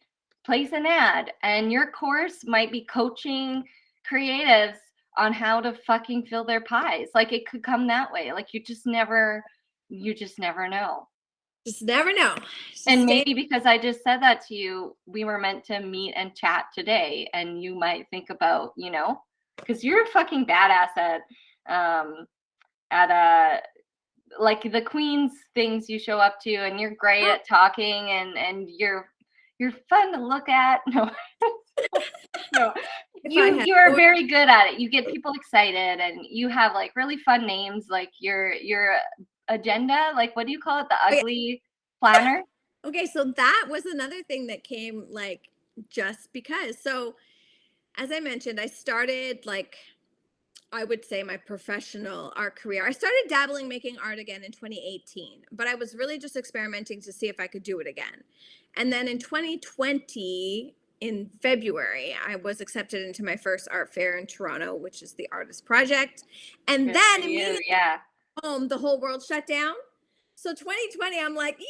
place an ad, and your course might be coaching creatives on how to fucking fill their pies. Like, it could come that way. Like, you just never you just never know. Just never know. And maybe because I just said that to you, we were meant to meet and chat today, and you might think about, you know, because you're a fucking badass at like the Queen's things you show up to, and you're great at talking, and you're fun to look at. No, no, you are very good at it. You get people excited, and you have like really fun names, like your agenda. Like, what do you call it? The ugly planner. Okay, so that was another thing that came like just because. So as I mentioned, I started like, I would say, my professional art career. I started dabbling making art again in 2018, but I was really just experimenting to see if I could do it again. And then in 2020, in February, I was accepted into my first art fair in Toronto, which is the Artist Project. And then immediately home, the whole world shut down. So 2020, I'm like, yay,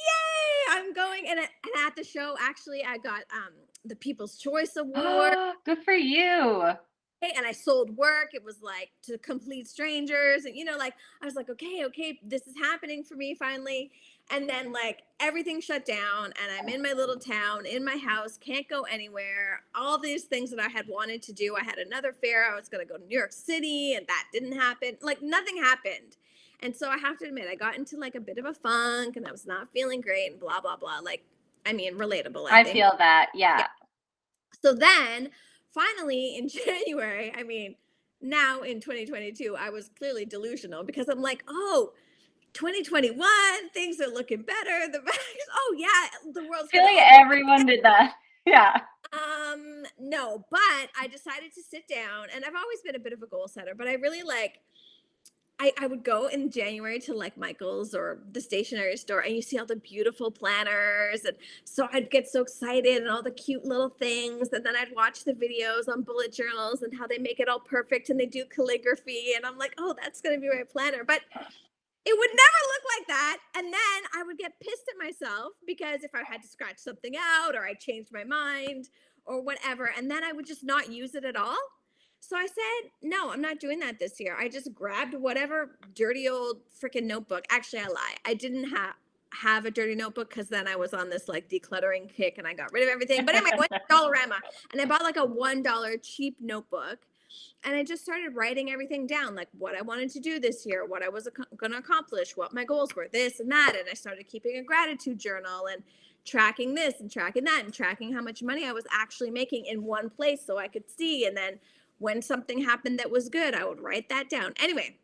I'm going. And at the show, actually, I got the People's Choice Award. Good for you. And I sold work. It was like to complete strangers. And, you know, like, I was like, okay, this is happening for me finally. And then like everything shut down and I'm in my little town, in my house, can't go anywhere. All these things that I had wanted to do. I had another fair. I was going to go to New York City and that didn't happen. Like nothing happened. And so I have to admit, I got into like a bit of a funk and I was not feeling great and blah, blah, blah. Like, I mean, relatable. I think. Feel that. Yeah. So then finally in January, I mean, now in 2022, I was clearly delusional because I'm like, oh, 2021, things are looking better. Oh yeah, the world's. I feel like everyone did that. Yeah. No, but I decided to sit down and I've always been a bit of a goal setter, but I really like, I would go in January to like Michael's or the stationery store and you see all the beautiful planners. And so I'd get so excited and all the cute little things. And then I'd watch the videos on bullet journals and how they make it all perfect and they do calligraphy. And I'm like, oh, that's going to be my planner. But it would never look like that. And then I would get pissed at myself because if I had to scratch something out or I changed my mind or whatever, and then I would just not use it at all. So I said, no, I'm not doing that this year. I just grabbed whatever dirty old freaking notebook. Actually, I lie. I didn't have a dirty notebook because then I was on this like decluttering kick and I got rid of everything. But anyway, I went to Dollarama and I bought like a $1 cheap notebook. And I just started writing everything down, like what I wanted to do this year, what I was going to accomplish, what my goals were, this and that. And I started keeping a gratitude journal and tracking this and tracking that and tracking how much money I was actually making in one place so I could see. And then when something happened that was good, I would write that down. Anyway,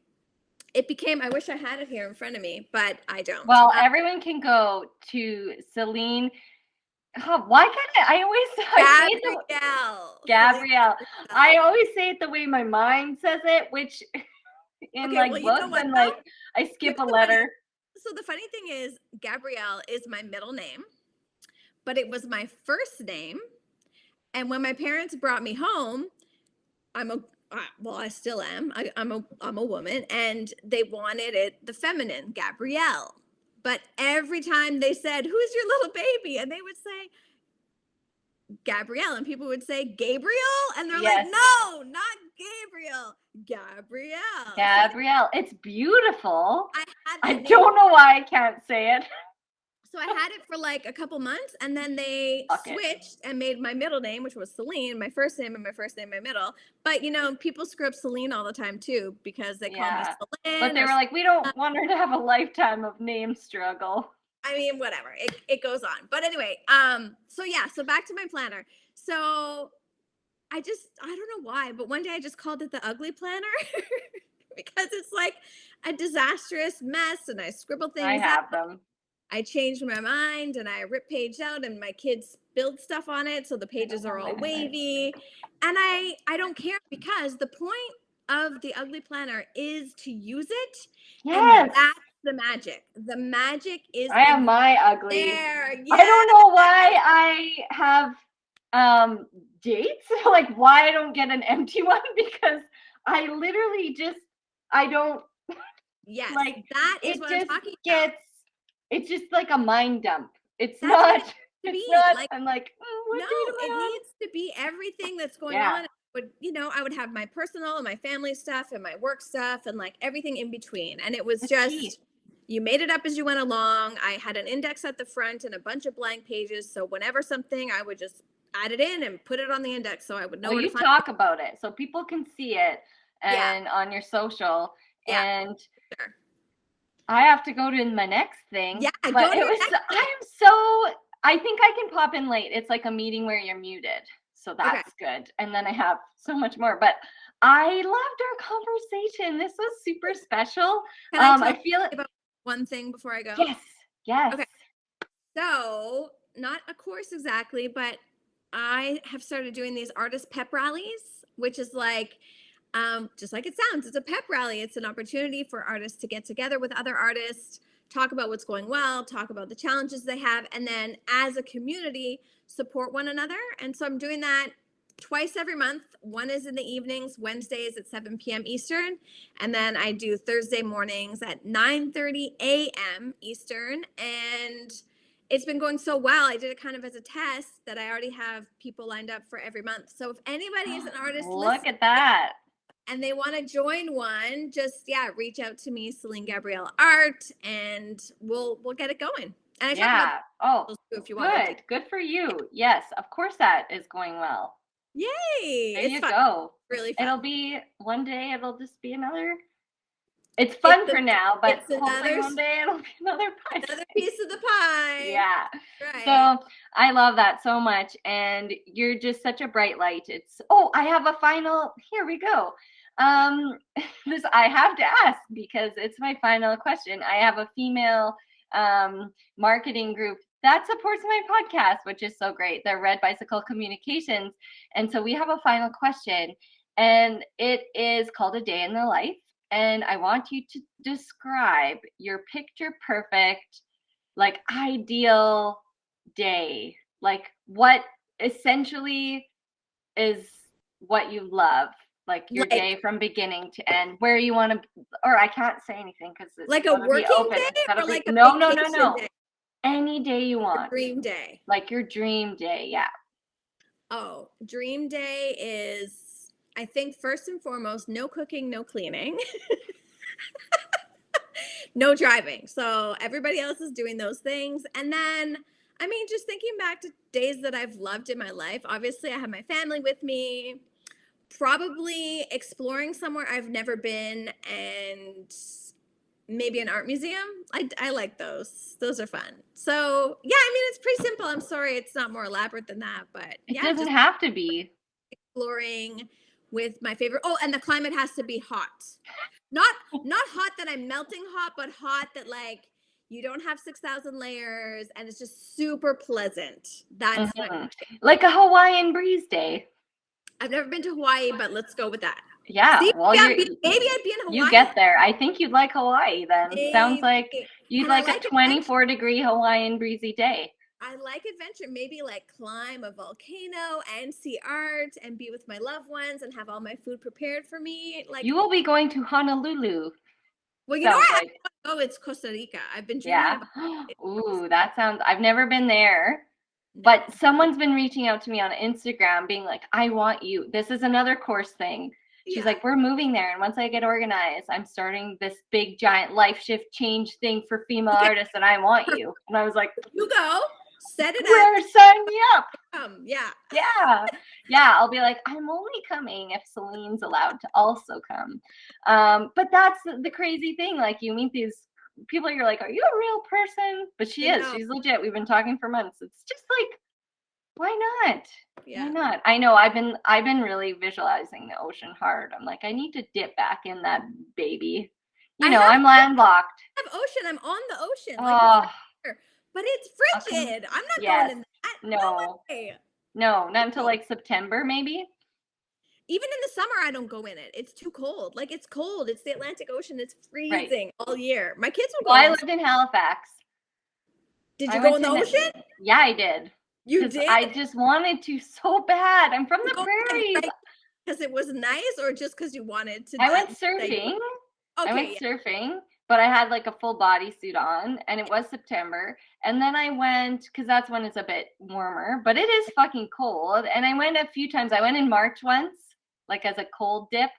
it became, I wish I had it here in front of me, but I don't. Well, everyone can go to Celine. Why can't I always Gabrielle. I always say it the way my mind says it, which in books, and like I skip a letter. So the funny thing is, Gabrielle is my middle name, but it was my first name. And when my parents brought me home, I still am. I'm a woman, and they wanted it the feminine, Gabrielle. But every time they said, "Who's your little baby?" and they would say Gabrielle, and people would say Gabriel, and they're like, "No, not Gabriel, Gabrielle." Gabrielle, it's beautiful. I don't know why I can't say it. So I had it for like a couple months, and then they switched and made my middle name, which was Celine, my first name, and my first name, my middle. But you know, people screw up Celine all the time too because they call me Celine. But they were like, we don't want her to have a lifetime of name struggle. I mean, whatever. It goes on. But anyway, so back to my planner. So I don't know why, but one day I just called it the ugly planner because it's like a disastrous mess, and I scribble things. I have them. I changed my mind and I ripped pages out and my kids spilled stuff on it. So the pages are all wavy. And I don't care because the point of the ugly planner is to use it. Yes. And that's the magic. The magic is I have my ugly. There. Yes. I don't know why I have dates, like why I don't get an empty one, because I literally I don't. Yes. Like that is what I'm talking about. It's just like a mind dump. It's not. Like, I'm like, no, it needs to be everything that's going on. But I would have my personal and my family stuff and my work stuff and like everything in between. And it was You made it up as you went along. I had an index at the front and a bunch of blank pages. So whenever something, I would just add it in and put it on the index so I would know where to find it. You talk about it so people can see it and on your social. And sure. I have to go to my next thing. Yeah, but I think I can pop in late. It's like a meeting where you're muted. So that's good. And then I have so much more. But I loved our conversation. This was super special. I feel it. About one thing before I go. Yes. Okay. So, not a course exactly, but I have started doing these artist pep rallies, which is like, just like it sounds, it's a pep rally. It's an opportunity for artists to get together with other artists, talk about what's going well, talk about the challenges they have, and then as a community, support one another. And so I'm doing that twice every month. One is in the evenings, Wednesdays at 7 p.m. Eastern. And then I do Thursday mornings at 9:30 a.m. Eastern. And it's been going so well. I did it kind of as a test that I already have people lined up for every month. So if anybody is an artist, look at that. And they want to join one, just reach out to me, Celine Gabrielle Art, and we'll get it going. And I talk about those too if you want. Good for you. Yes, of course that is going well. Yay! There you go. Really fun. It'll be one day. It'll just be another. It's fun for now, but hopefully one day it'll be another pie. Another piece of the pie. Yeah. Right. So I love that so much, and you're just such a bright light. I have a final. Here we go. This I have to ask because it's my final question. I have a female marketing group that supports my podcast, which is so great. They're Red Bicycle Communications, and so we have a final question, and it is called A Day in the Life. And I want you to describe your picture perfect, like ideal day. Like what essentially is what you love, like your day from beginning to end, where you want to, or I can't say anything because it's like a working day or like a no. day? Any day you want. Dream day. Like your dream day, yeah. Oh, dream day is, I think first and foremost, no cooking, no cleaning. No driving. So everybody else is doing those things. And then, I mean, just thinking back to days that I've loved in my life. Obviously, I have my family with me. Probably exploring somewhere I've never been, and maybe an art museum. I like those. Those are fun. So, yeah, I mean, it's pretty simple. I'm sorry it's not more elaborate than that, but it doesn't have to be. Exploring with my favorite. Oh, and the climate has to be hot. Not hot that I'm melting hot, but hot that like you don't have 6,000 layers and it's just super pleasant. That's like a Hawaiian breeze day. I've never been to Hawaii, but let's go with that. Yeah. See, maybe I'd be in Hawaii. You get there. I think you'd like Hawaii then. Maybe. Sounds like you'd like a 24-degree Hawaiian breezy day. I like adventure. Maybe like climb a volcano and see art and be with my loved ones and have all my food prepared for me. Like you will be going to Honolulu. Well, you know what? Oh, it's Costa Rica. I've been dreaming about it. Ooh, that sounds. I've never been there. But someone's been reaching out to me on Instagram being like, I want you. This is another course thing. She's like, we're moving there. And once I get organized, I'm starting this big, giant life shift change thing for female artists. And I want you. And I was like, you go. Set it up. Sign me up. Yeah. I'll be like, I'm only coming if Celine's allowed to also come. But that's the crazy thing. Like you meet these people, you're like, are you a real person? But she is. She's legit. We've been talking for months. It's just like, why not? Why not? I know I've been really visualizing the ocean hard. I'm like, I need to dip back in that baby. I'm landlocked. I have ocean. I'm on the ocean. Like but it's frigid. I'm not going in that. No way. No, not until like September, maybe. Even in the summer, I don't go in it. It's too cold. Like it's cold. It's the Atlantic Ocean. It's freezing all year. My kids will go. I lived in Halifax. Did you go in the ocean? Yeah, I did. You did? I just wanted to so bad. I'm from the prairies. Because it was nice, or just because you wanted to? I went surfing. Surfing. But I had like a full bodysuit on, and it was September. And then I went, because that's when it's a bit warmer, but it is fucking cold. And I went a few times. I went in March once, like as a cold dip.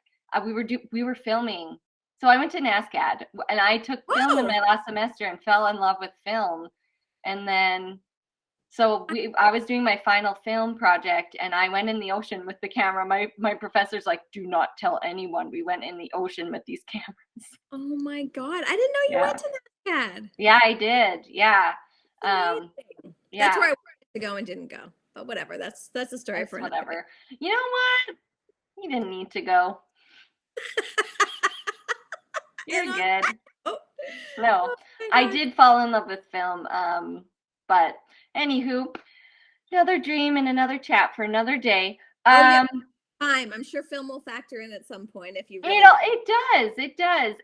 We were filming. So I went to NASCAD, and I took film in my last semester and fell in love with film. And then, so I was doing my final film project, and I went in the ocean with the camera. My professor's like, do not tell anyone we went in the ocean with these cameras. Oh my God. I didn't know you went to NASCAD. Yeah, I did. Yeah. Yeah. That's where I wanted to go and didn't go. But whatever. That's a story for another whatever. You know what? You didn't need to go. You're good. No, I did fall in love with film. But anywho, another dream and another chat for another day. I'm sure film will factor in at some point if you really it does.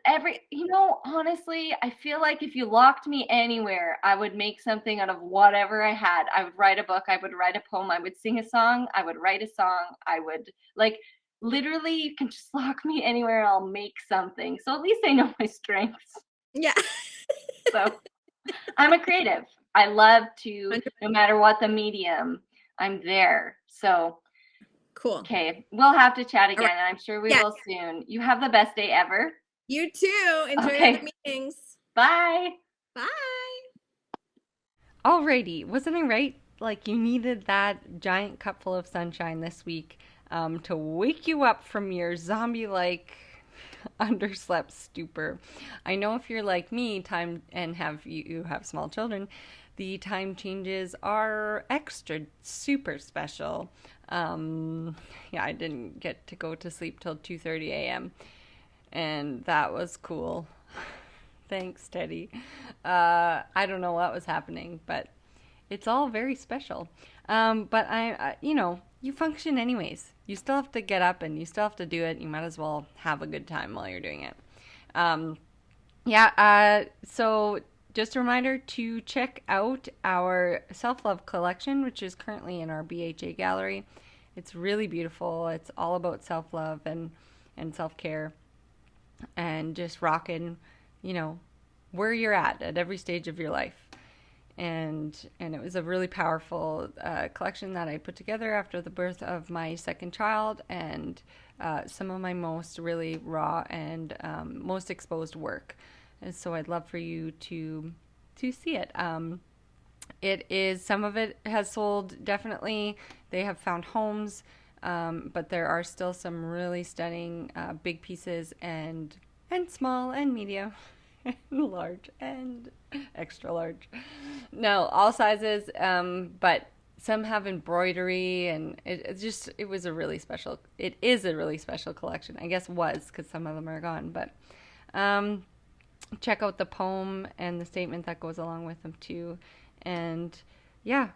Honestly, I feel like if you locked me anywhere, I would make something out of whatever I had. I would write a book, I would write a poem, I would sing a song, I would write a song, I would literally, you can just lock me anywhere, I'll make something. So at least I know my strengths. Yeah. So I'm a creative. I love to, no matter what the medium, I'm there. So cool. Okay, we'll have to chat again, and I'm sure we will soon. You have the best day ever. You too. Enjoy your meetings. Bye. Bye. Alrighty, wasn't I right? Like, you needed that giant cup full of sunshine this week to wake you up from your zombie-like underslept stupor. I know if you're like me, you have small children, the time changes are extra super special. I didn't get to go to sleep till 2:30 a.m. and that was cool. Thanks, Teddy. I don't know what was happening, but it's all very special. But you function anyways. You still have to get up and you still have to do it. You might as well have a good time while you're doing it. So just a reminder to check out our self-love collection, which is currently in our BHA gallery. It's really beautiful. It's all about self-love and self-care and just rocking, where you're at every stage of your life. And it was a really powerful collection that I put together after the birth of my second child and some of my most really raw and most exposed work. And so I'd love for you to see it. Some of it has sold, definitely. They have found homes, but there are still some really stunning big pieces and small and medium and large and extra large. No, all sizes, but some have embroidery, and it is a really special collection. I guess was, because some of them are gone, but check out the poem and the statement that goes along with them too. And yeah,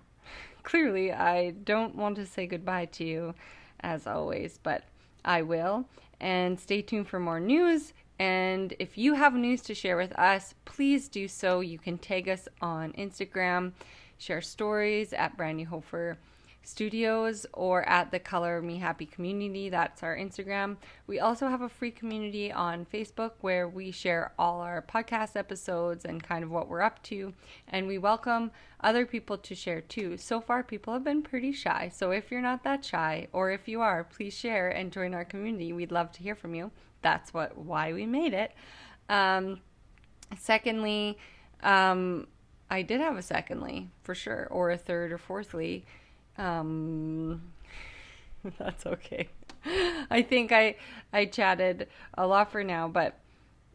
clearly I don't want to say goodbye to you as always, but I will. And stay tuned for more news. And if you have news to share with us, please do so. You can tag us on Instagram, share stories at Brandy Hofer Studios or at the Color Me Happy community. That's our Instagram. We also have a free community on Facebook where we share all our podcast episodes and kind of what we're up to. And we welcome other people to share too. So far, people have been pretty shy. So if you're not that shy, or if you are, please share and join our community. We'd love to hear from you. That's why we made it. Secondly, I did have a secondly for sure, or a third or fourthly. That's okay. I think I chatted a lot for now, but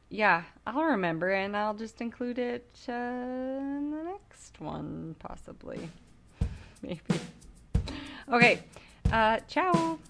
yeah, I'll remember and I'll just include it in the next one, possibly. Maybe. Okay. Ciao.